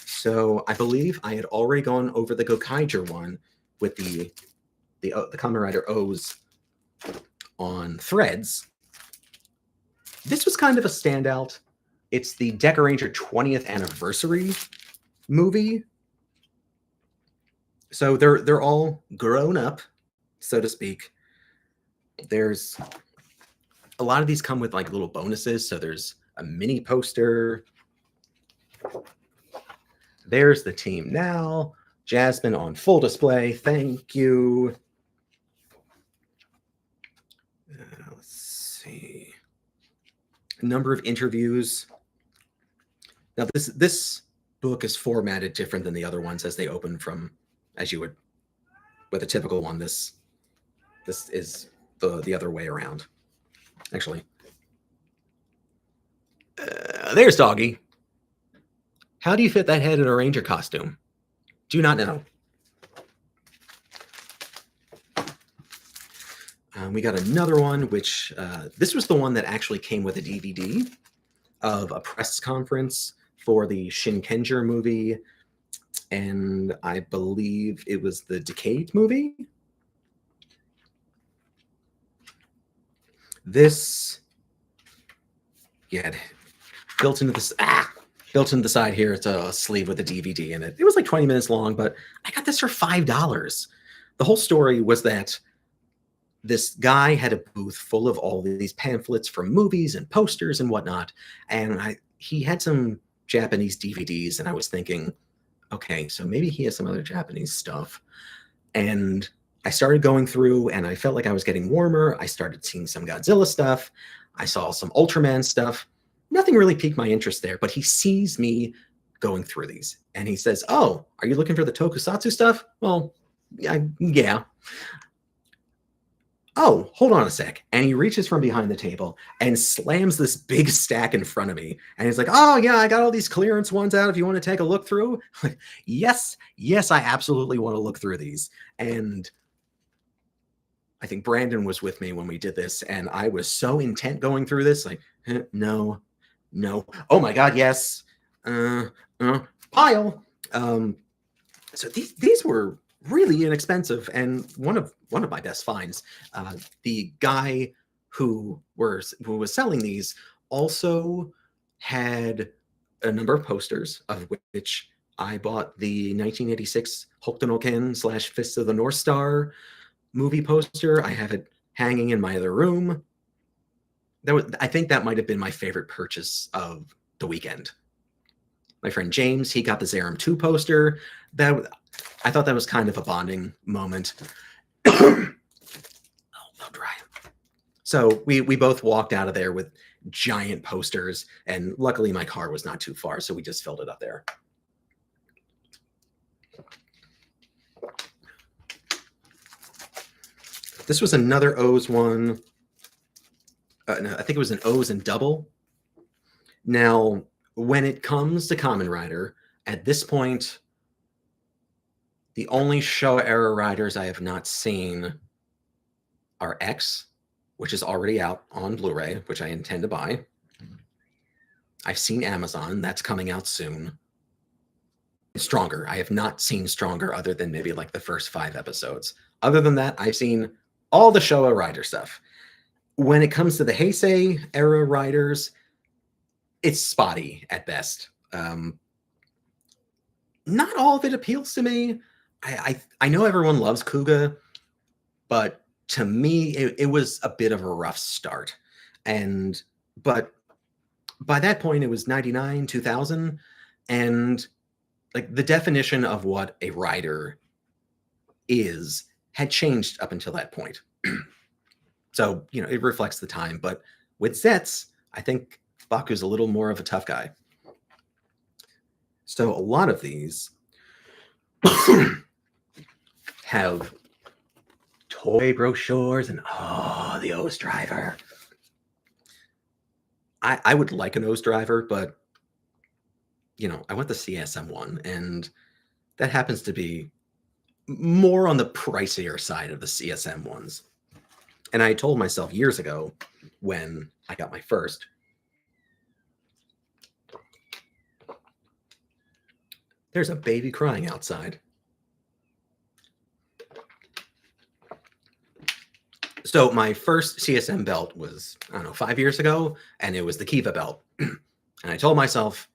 [SPEAKER 1] So I believe I had already gone over the Gokaiger one with the Kamen Rider O's on Threads. This was kind of a standout. It's the Decker Ranger 20th anniversary movie. So they're all grown up, so to speak. There's a lot of these come with like little bonuses. So there's a mini poster. There's the team now. Jasmine on full display. Thank you. Let's see. A number of interviews. Now this book is formatted different than the other ones as they open from, as you would with a typical one. This is the other way around. Actually, there's Doggy. How do you fit that head in a Ranger costume? Do not know. We got another one, which this was the one that actually came with a DVD of a press conference for the Shinkenger movie, and I believe it was the Decade movie. This, yeah, built into the side here. It's a sleeve with a DVD in it. It was like 20 minutes long, but I got this for $5. The whole story was that this guy had a booth full of all these pamphlets from movies and posters and whatnot, and he had some Japanese DVDs, and I was thinking, okay, so maybe he has some other Japanese stuff. And I started going through, and I felt like I was getting warmer. I started seeing some Godzilla stuff. I saw some Ultraman stuff. Nothing really piqued my interest there, but he sees me going through these, and he says, "Oh, are you looking for the Tokusatsu stuff?" Well, yeah. Oh, hold on a sec. And he reaches from behind the table and slams this big stack in front of me. And he's like, "Oh, yeah, I got all these clearance ones out if you want to take a look through." Like, yes, I absolutely want to look through these. And I think Brandon was with me when we did this, and I was so intent going through this, like, no, No. Oh my God, yes. Uh, Pile. Um, so these were really inexpensive, and one of my best finds. The guy who was selling these also had a number of posters, of which I bought the 1986 Hokuto slash Fist of the North Star movie poster. I have it hanging in my other room. I think that might have been my favorite purchase of the weekend. My friend James, he got the Zerum 2 poster. I thought that was kind of a bonding moment. Oh, dry. So we both walked out of there with giant posters, and luckily my car was not too far, so we just filled it up there. This was another O's one. No, I think it was an O's and double. Now, when it comes to Kamen Rider, at this point, the only Showa era riders I have not seen are X, which is already out on Blu-ray, which I intend to buy. I've seen Amazon, that's coming out soon. Stronger, I have not seen Stronger other than maybe like the first 5 episodes. Other than that, I've seen all the Showa rider stuff. When it comes to the Heisei era riders, it's spotty at best. Not all of it appeals to me. I know everyone loves Kuga, but to me, it was a bit of a rough start. But by that point, it was 99, 2000, and like the definition of what a rider is had changed up until that point. So, it reflects the time. But with Zetz, I think Baku's a little more of a tough guy. So a lot of these have toy brochures and the O's driver. I would like an O's driver, but I want the CSM one, and that happens to be more on the pricier side of the CSM ones. And I told myself years ago when I got my first, there's a baby crying outside. So my first CSM belt was, I don't know, 5 years ago, and it was the Kiva belt. And I told myself,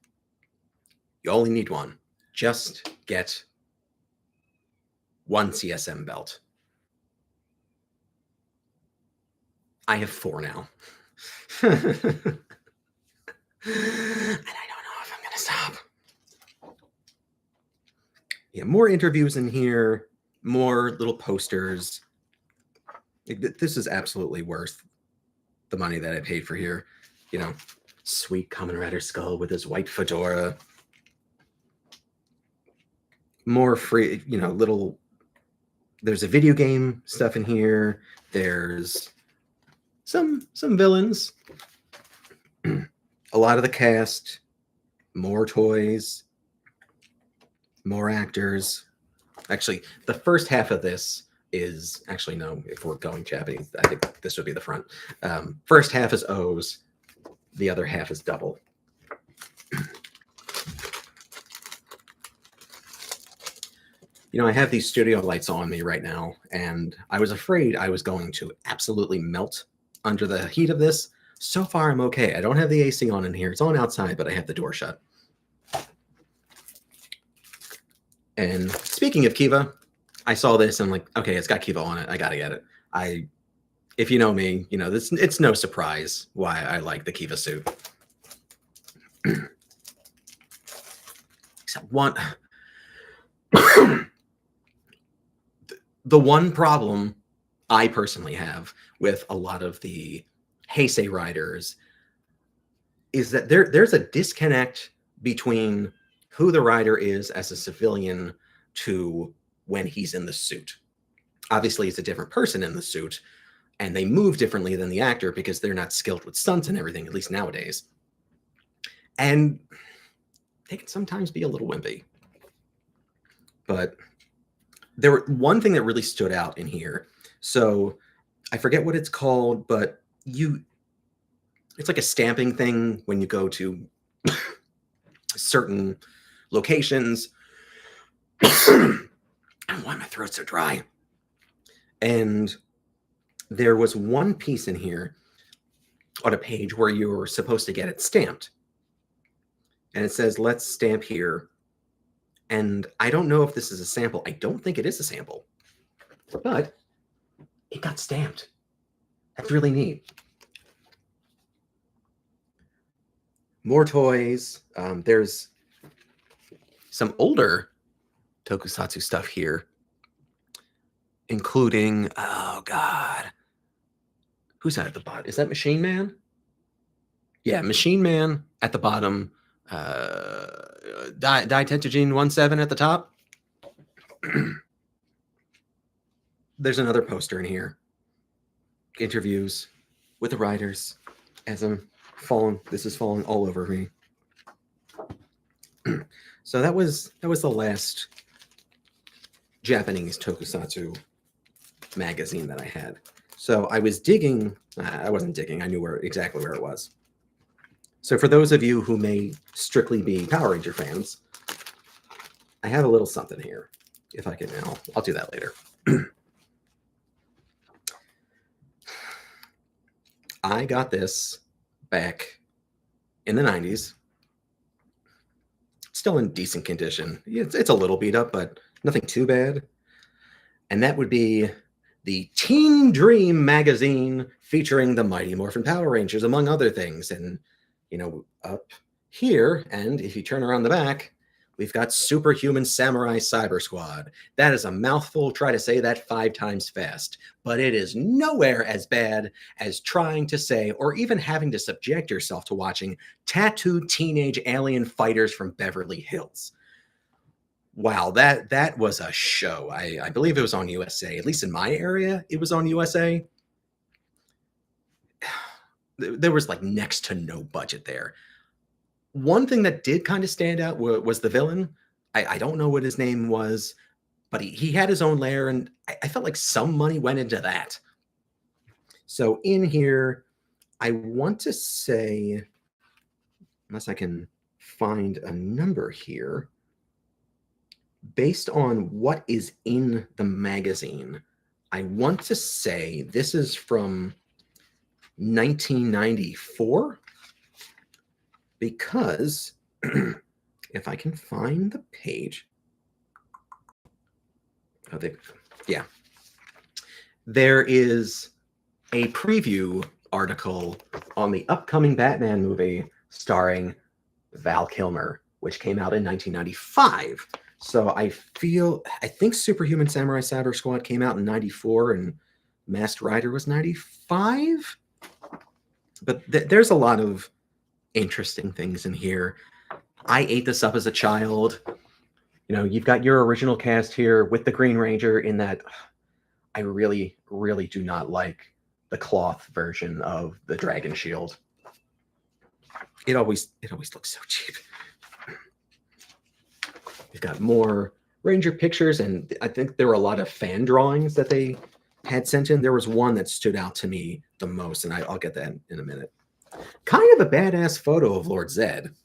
[SPEAKER 1] you only need one. Just get one CSM belt. I have 4 now. And I don't know if I'm going to stop. Yeah, more interviews in here, more little posters. This is absolutely worth the money that I paid for here. Sweet Kamen Rider skull with his white fedora. More free, little. There's a video game stuff in here. There's some villains. A lot of the cast. More toys. More actors. Actually, the first half of this is actually, no, if we're going Japanese, I think this would be the front. First half is O's, the other half is double. I have these studio lights on me right now, and I was afraid I was going to absolutely melt under the heat of this. So far, I'm okay. I don't have the AC on in here. It's on outside, but I have the door shut. And speaking of Kiva, I saw this and I'm like, okay, it's got Kiva on it. I gotta get it. If you know me, it's no surprise why I like the Kiva suit. Except one, the one problem I personally have with a lot of the Heisei riders is that there's a disconnect between who the rider is as a civilian to when he's in the suit. Obviously, it's a different person in the suit, and they move differently than the actor because they're not skilled with stunts and everything, at least nowadays. And they can sometimes be a little wimpy. But there were one thing that really stood out in here. So I forget what it's called, but it's like a stamping thing when you go to certain locations. Why my throat's so dry? And there was one piece in here on a page where you were supposed to get it stamped. And it says, let's stamp here. And I don't know if this is a sample. I don't think it is a sample. But it got stamped. That's really neat. More toys. There's some older tokusatsu stuff here, including, oh God, who's that at the bottom? Is that Machine Man? Yeah, Machine Man at the bottom. Dai 17 at the top. There's another poster in here. Interviews with the writers as I'm falling. This is falling all over me. So that was the last Japanese tokusatsu magazine that I had. So I was digging. I wasn't digging. I knew exactly where it was. So for those of you who may strictly be Power Ranger fans, I have a little something here. If I can, I'll do that later. I got this back in the 90s. Still in decent condition. It's a little beat up, but nothing too bad. And that would be the Teen Dream magazine featuring the Mighty Morphin Power Rangers, among other things. And, you know, up here, and if you turn around the back, we've got Superhuman Samurai Cyber Squad. That is a mouthful. Try to say that 5 times fast. But it is nowhere as bad as trying to say, or even having to subject yourself to watching tattooed teenage alien fighters from Beverly Hills. Wow, that was a show. I believe it was on USA. At least in my area, it was on USA. There was like next to no budget there. One thing that did kind of stand out was the villain. I don't know what his name was, but he had his own lair, and I felt like some money went into that. So in here, I want to say, unless I can find a number here, based on what is in the magazine, I want to say this is from 1994. Because if I can find the page, there is a preview article on the upcoming Batman movie starring Val Kilmer, which came out in 1995. So I think Superhuman Samurai Cyber Squad came out in 94 and Masked Rider was 95. But there's a lot of interesting things in here. I ate this up as a child. You know, you've got your original cast here with the Green Ranger in that. I really, really do not like the cloth version of the Dragon Shield. It always looks so cheap. We've got more Ranger pictures, and I think there were a lot of fan drawings that they had sent in. There was one that stood out to me the most, and I'll get that in a minute. Kind of a badass photo of Lord Zed.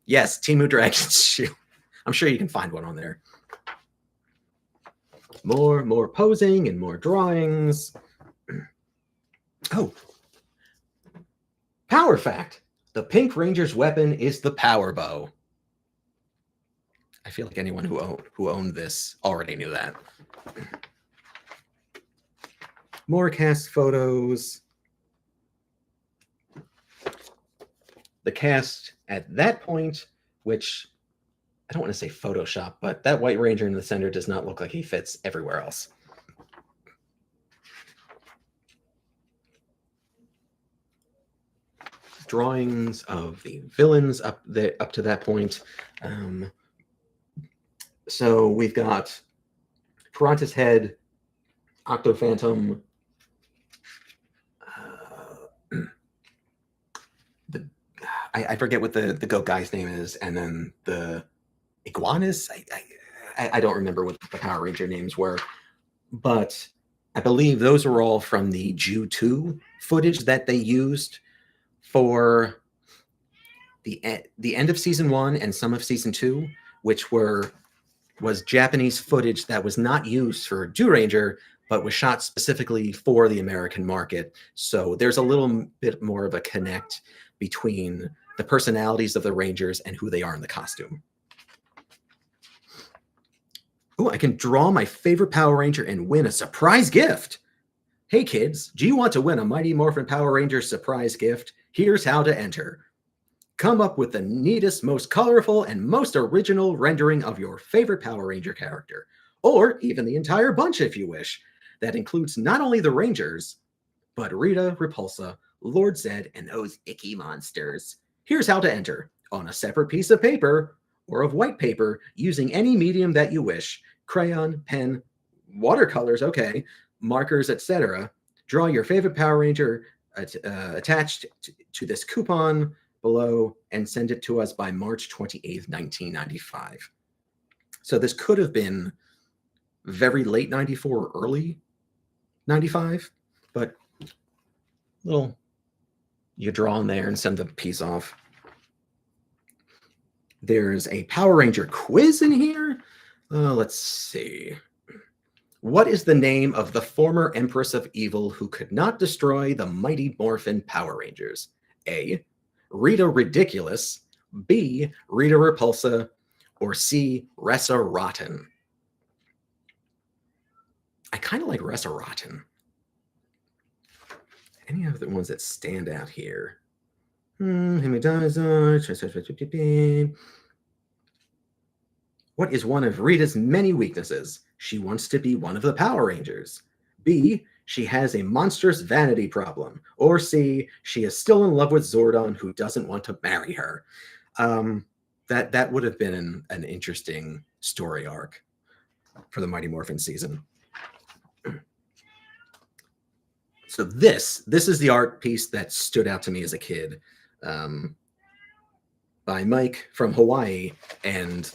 [SPEAKER 1] Yes, Timu Dragon's Shield. I'm sure you can find one on there. More posing and more drawings. Oh. Power fact. The Pink Ranger's weapon is the power bow. I feel like anyone who owned this already knew that. More cast photos. The cast at that point, which I don't want to say Photoshop, but that White Ranger in the center does not look like he fits everywhere else. Drawings of the villains up to that point. So we've got Piranha's Head, Octo Phantom, I forget what the goat guy's name is, and then the iguanas. I don't remember what the Power Ranger names were, but I believe those were all from the Jew 2 footage that they used for the end of season 1 and some of season 2, which was Japanese footage that was not used for Zyuranger, but was shot specifically for the American market. So there's a little bit more of a connect between the personalities of the Rangers and who they are in the costume. Oh, I can draw my favorite Power Ranger and win a surprise gift. Hey kids, do you want to win a Mighty Morphin Power Ranger surprise gift? Here's how to enter. Come up with the neatest, most colorful, and most original rendering of your favorite Power Ranger character, or even the entire bunch if you wish. That includes not only the Rangers, but Rita, Repulsa, Lord Zed, and those icky monsters. Here's how to enter. On a separate piece of paper, or of white paper, using any medium that you wish, crayon, pen, watercolors, okay, markers, etc. Draw your favorite Power Ranger attached to this coupon below and send it to us by March 28th, 1995. So this could have been very late 94 or early 95, but you draw in there and send the piece off. There's a Power Ranger quiz in here. Let's see. What is the name of the former Empress of Evil who could not destroy the Mighty Morphin Power Rangers? A. Rita Ridiculous, B. Rita Repulsa, or C. Ressa Rotten? I kind of like Ressa Rotten. Any of the ones that stand out here? What is one of Rita's many weaknesses? She wants to be one of the Power Rangers. B. She has a monstrous vanity problem. Or C. She is still in love with Zordon, who doesn't want to marry her. That would have been an interesting story arc for the Mighty Morphin season. So this is the art piece that stood out to me as a kid, by Mike from Hawaii, and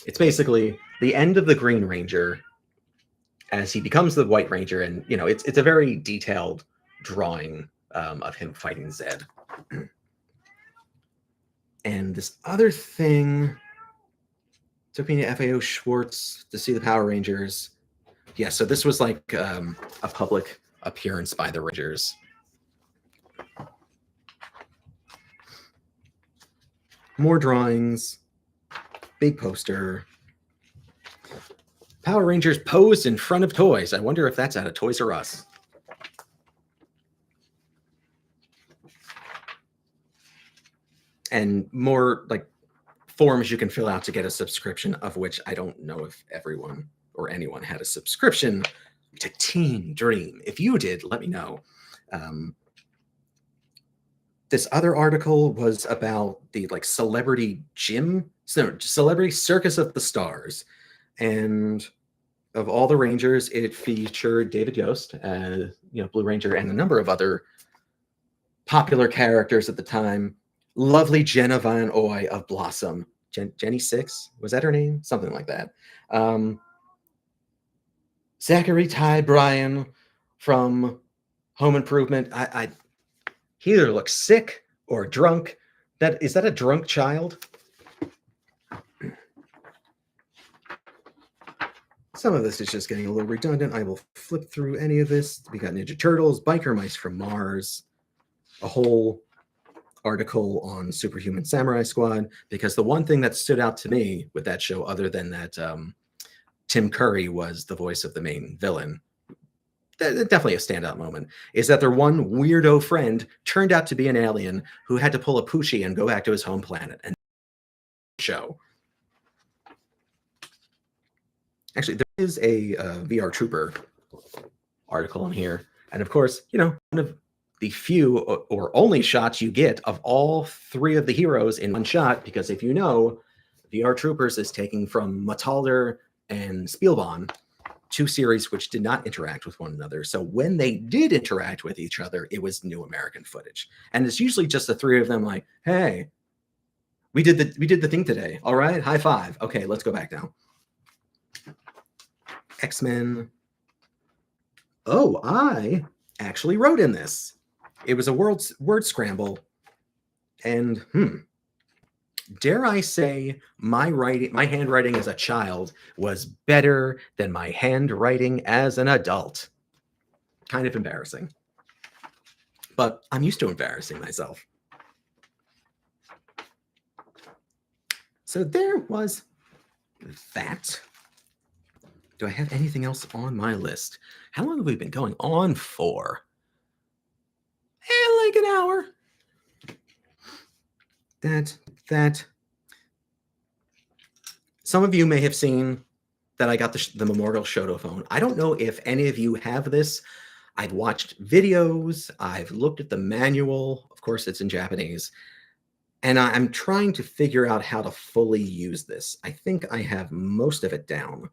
[SPEAKER 1] it's basically the end of the Green Ranger as he becomes the White Ranger, and it's a very detailed drawing of him fighting Zed. And this other thing took me to FAO Schwartz to see the Power Rangers. Yeah, so this was like a public appearance by the Rangers. More drawings, big poster. Power Rangers posed in front of toys. I wonder if that's out of Toys R Us. And more like forms you can fill out to get a subscription, of which I don't know if everyone or anyone had a subscription to Teen Dream. If you did, let me know. This other article was about the celebrity Circus of the Stars, and of all the Rangers, it featured David Yost, Blue Ranger, and a number of other popular characters at the time. Lovely Jenna Van Oy of Blossom, Jenny Six, was that her name? Something like that. Zachary Ty Bryan from Home Improvement. He either looks sick or drunk. Is that a drunk child? Some of this is just getting a little redundant. I will flip through any of this. We got Ninja Turtles, Biker Mice from Mars, a whole article on Superhuman Samurai Squad, because the one thing that stood out to me with that show, other than that Tim Curry was the voice of the main villain, definitely a standout moment, is that their one weirdo friend turned out to be an alien who had to pull a Poochie and go back to his home planet. And show. Actually, there is a VR Trooper article in here. And of course, one of the few or only shots you get of all three of the heroes in one shot, because if you know, VR Troopers is taking from Metalder and Spielbahn, two series which did not interact with one another. So when they did interact with each other, it was new American footage. And it's usually just the three of them like, hey, we did the thing today. All right, high five. Okay, let's go back now. X-Men. Oh, I actually wrote in this. It was a word scramble, and dare I say, my handwriting as a child was better than my handwriting as an adult. Kind of embarrassing, but I'm used to embarrassing myself. So there was that. Do I have anything else on my list? How long have we been going on for? Like an hour. That. Some of you may have seen that I got the Memorial Shoto phone. I don't know if any of you have this. I've watched videos. I've looked at the manual. Of course, it's in Japanese. And I'm trying to figure out how to fully use this. I think I have most of it down,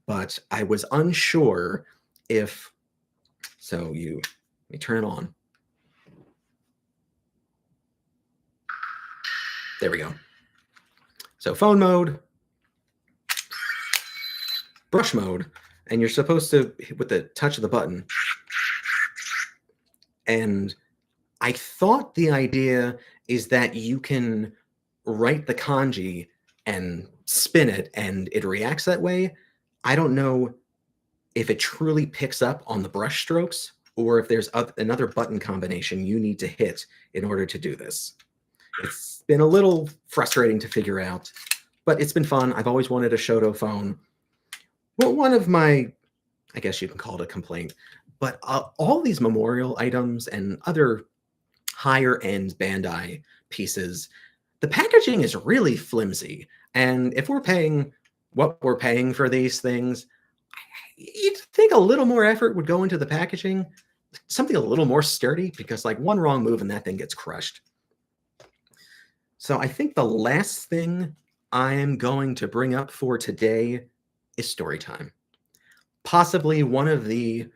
[SPEAKER 1] but I was unsure if, so let me turn it on. There we go. So phone mode, brush mode, and you're supposed to hit with the touch of the button. And I thought the idea is that you can write the kanji and spin it and it reacts that way. I don't know if it truly picks up on the brush strokes or if there's another button combination you need to hit in order to do this. It's been a little frustrating to figure out, but it's been fun. I've always wanted a Shoto phone. Well, one of my, I guess you can call it a complaint, but all these memorial items and other higher end Bandai pieces, the packaging is really flimsy. And if we're paying what we're paying for these things, you'd think a little more effort would go into the packaging, something a little more sturdy, because like one wrong move and that thing gets crushed. So I think the last thing I am going to bring up for today is story time. Possibly one of the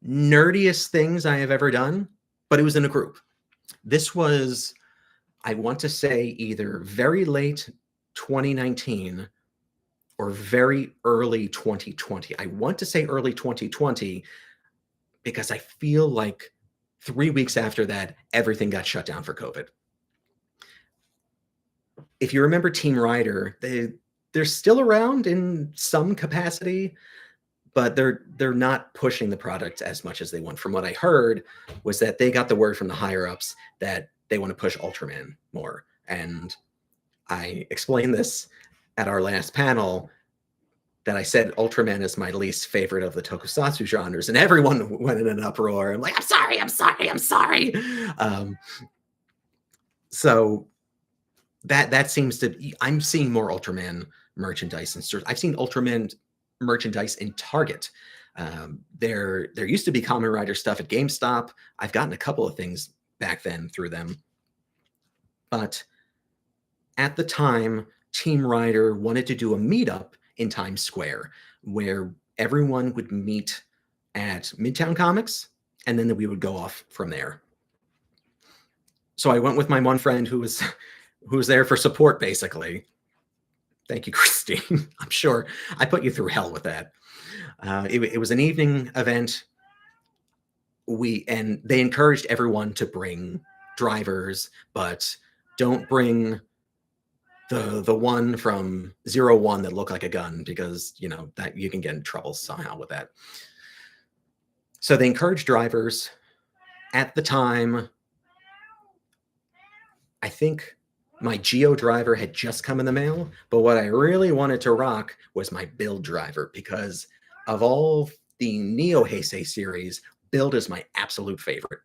[SPEAKER 1] nerdiest things I have ever done, but it was in a group. This was, I want to say, either very late 2019 or very early 2020. I want to say early 2020 because I feel like 3 weeks after that, everything got shut down for COVID. If you remember Team Rider, they're still around in some capacity, but they're not pushing the product as much as they want. From what I heard was that they got the word from the higher ups that they want to push Ultraman more. And I explained this at our last panel that I said Ultraman is my least favorite of the tokusatsu genres, and everyone went in an uproar. I'm like, I'm sorry. So that seems to be, I'm seeing more Ultraman merchandise in stores. I've seen Ultraman merchandise in Target. There used to be Kamen Rider stuff at GameStop. I've gotten a couple of things back then through them. But at the time, Team Rider wanted to do a meetup in Times Square where everyone would meet at Midtown Comics, and then we would go off from there. So I went with my one friend who was there for support, basically. Thank you, Christine. I'm sure I put you through hell with that. It was an evening event. And they encouraged everyone to bring drivers, but don't bring the one from 01 that looked like a gun, because that you can get in trouble somehow with that. So they encouraged drivers. At the time, I think my Geo driver had just come in the mail, but what I really wanted to rock was my Build driver, because of all the Neo Heisei series, Build is my absolute favorite.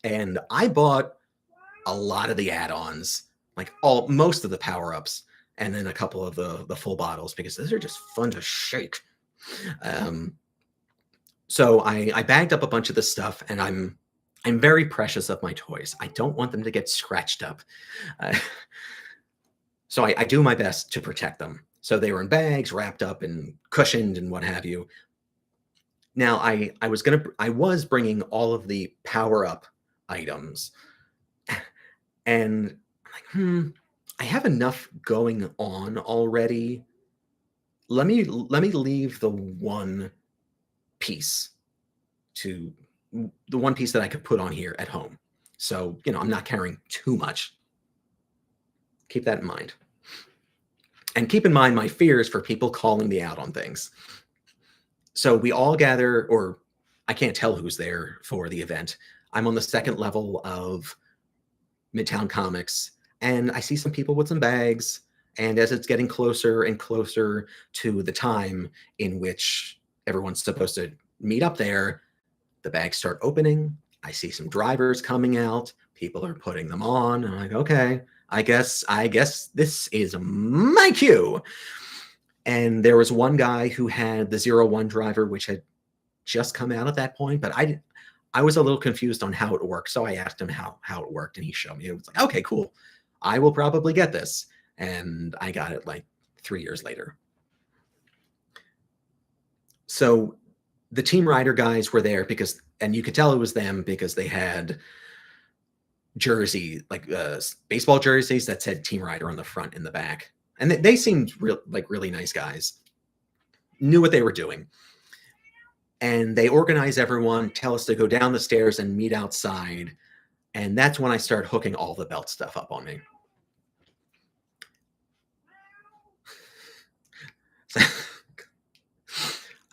[SPEAKER 1] And I bought a lot of the add-ons, like most of the power-ups, and then a couple of the full bottles, because those are just fun to shake. So I bagged up a bunch of this stuff, and I'm very precious of my toys. I don't want them to get scratched up. So I do my best to protect them. So they were in bags, wrapped up and cushioned and what have you. Now I was bringing all of the power-up items, and I'm like, I have enough going on already. Let me leave the one piece to the one piece that I could put on here at home. So, I'm not carrying too much. Keep that in mind. And keep in mind my fears for people calling me out on things. So we all gather, or I can't tell who's there for the event. I'm on the second level of Midtown Comics, and I see some people with some bags. And as it's getting closer and closer to the time in which everyone's supposed to meet up there, the bags start opening. I see some drivers coming out. People are putting them on. I'm like, okay, I guess this is my cue. And there was one guy who had the 01 driver, which had just come out at that point, but I was a little confused on how it worked. So I asked him how it worked, and he showed me. It was like, okay, cool. I will probably get this. And I got it like 3 years later. So the Team Rider guys were there because, and you could tell it was them because they had baseball jerseys that said Team Rider on the front and the back. And they seemed really nice guys, knew what they were doing. And they organize everyone, tell us to go down the stairs and meet outside. And that's when I start hooking all the belt stuff up on me. So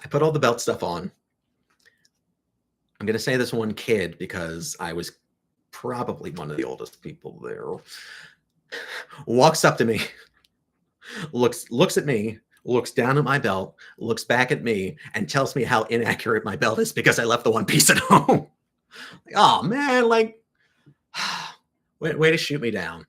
[SPEAKER 1] I put all the belt stuff on. I'm going to say this one kid because I was probably one of the oldest people there. Walks up to me, looks at me, looks down at my belt, looks back at me, and tells me how inaccurate my belt is because I left the one piece at home. Like, oh man, way to shoot me down.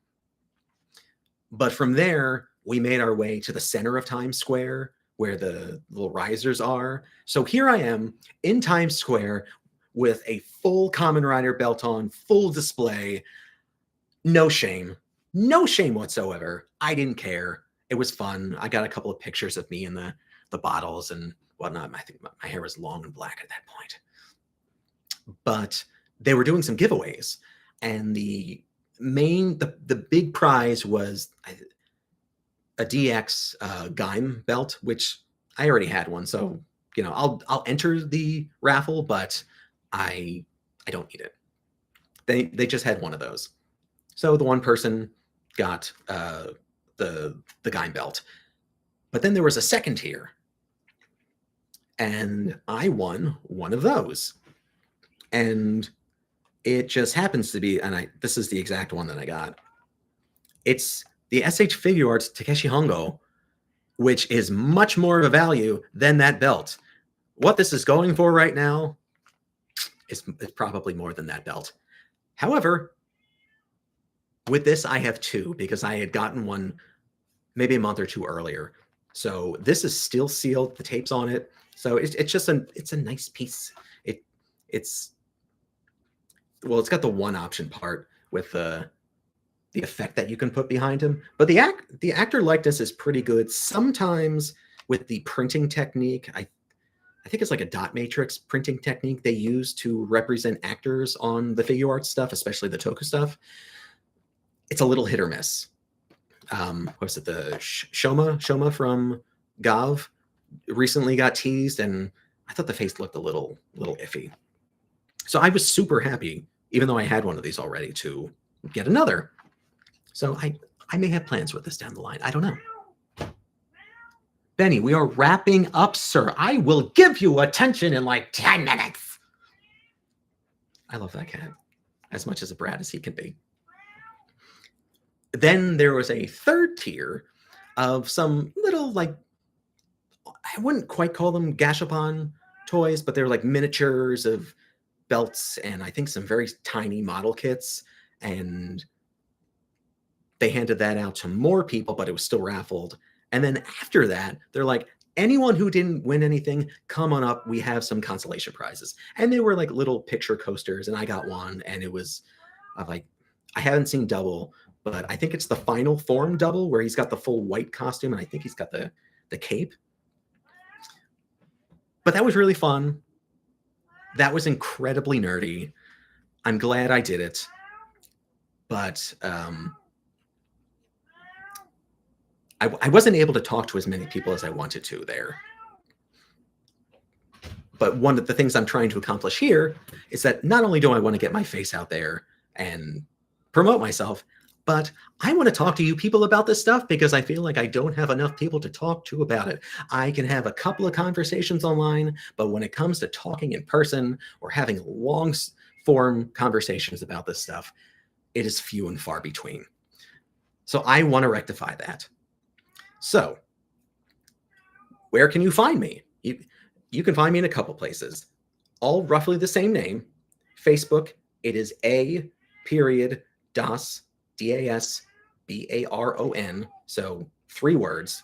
[SPEAKER 1] But from there, we made our way to the center of Times Square where the little risers are. So here I am in Times Square with a full Kamen Rider belt on, full display. No shame whatsoever. I didn't care. It was fun. I got a couple of pictures of me in the bottles and whatnot. I think my hair was long and black at that point. But they were doing some giveaways, and the big prize was a DX Gaim belt, which I already had one. So, I'll enter the raffle, but I don't need it. They just had one of those. So the one person got the Gaim belt. But then there was a second tier, and I won one of those. And it just happens to be, and this is the exact one that I got. It's the SH Figure Arts Takeshi Hongo, which is much more of a value than that belt. What this is going for right now is probably more than that belt. However, with this, I have two because I had gotten one maybe a month or two earlier. So this is still sealed. The tape's on it. So it's a nice piece. It's got the one option part with the effect that you can put behind him. But the actor likeness is pretty good. Sometimes with the printing technique, I think it's like a dot matrix printing technique they use to represent actors on the figure art stuff, especially the Toku stuff. It's a little hit or miss. What was it? The Shoma from Gav recently got teased, and I thought the face looked a little iffy. So I was super happy, even though I had one of these already, to get another. So I may have plans with this down the line. I don't know. Benny, we are wrapping up, sir. I will give you attention in like 10 minutes. I love that cat, as much as a brat as he can be. Then there was a third tier of some little, I wouldn't quite call them gashapon toys, but they're like miniatures of belts and I think some very tiny model kits. And they handed that out to more people, but it was still raffled. And then after that, they're like, anyone who didn't win anything, come on up. We have some consolation prizes. And they were like little picture coasters. And I got one, and it was I haven't seen Double, but I think it's the final form Double where he's got the full white costume. And I think he's got the cape. But that was really fun. That was incredibly nerdy. I'm glad I did it. But I wasn't able to talk to as many people as I wanted to there. But one of the things I'm trying to accomplish here is that not only do I want to get my face out there and promote myself, but I want to talk to you people about this stuff because I feel like I don't have enough people to talk to about it. I can have a couple of conversations online, but when it comes to talking in person or having long form conversations about this stuff, it is few and far between. So I want to rectify that. So where can you find me? You can find me in a couple places, all roughly the same name. Facebook, it is A period Das, DASBARON, so 3 words.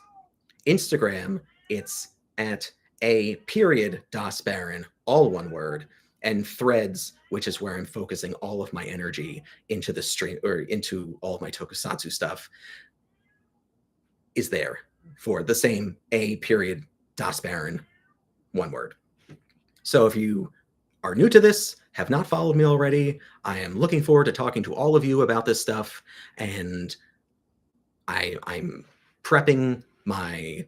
[SPEAKER 1] Instagram, it's at A period Das Baron, all 1 word. And Threads, which is where I'm focusing all of my energy into the stream or into all of my tokusatsu stuff, is there for the same A period Das Baron, 1 word. So if you are new to this, have not followed me already, I am looking forward to talking to all of you about this stuff. And I'm prepping my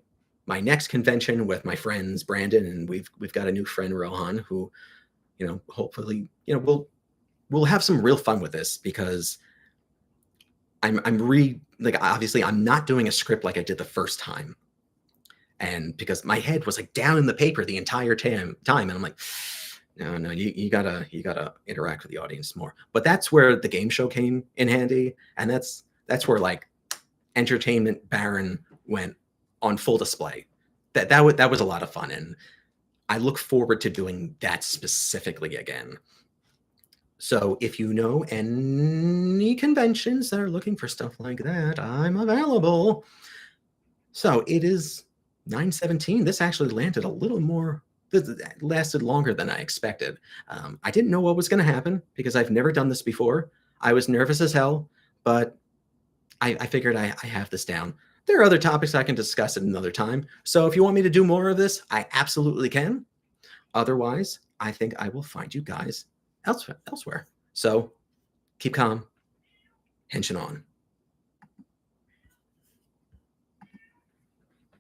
[SPEAKER 1] next convention with my friends Brandon, and we've got a new friend Rohan, who, hopefully, we'll have some real fun with this, because obviously I'm not doing a script like I did the first time. And because my head was like down in the paper the entire time, and I'm like, no, you gotta interact with the audience more. But that's where the game show came in handy, and that's where like Entertainment Baron went on full display. That was a lot of fun, and I look forward to doing that specifically again. So if you know any conventions that are looking for stuff like that, I'm available. So it is 9:17. This actually landed a little more. This lasted longer than I expected. I didn't know what was going to happen because I've never done this before. I was nervous as hell, but I figured I have this down. There are other topics I can discuss at another time. So if you want me to do more of this, I absolutely can. Otherwise, I think I will find you guys elsewhere. So keep calm, Henshin on.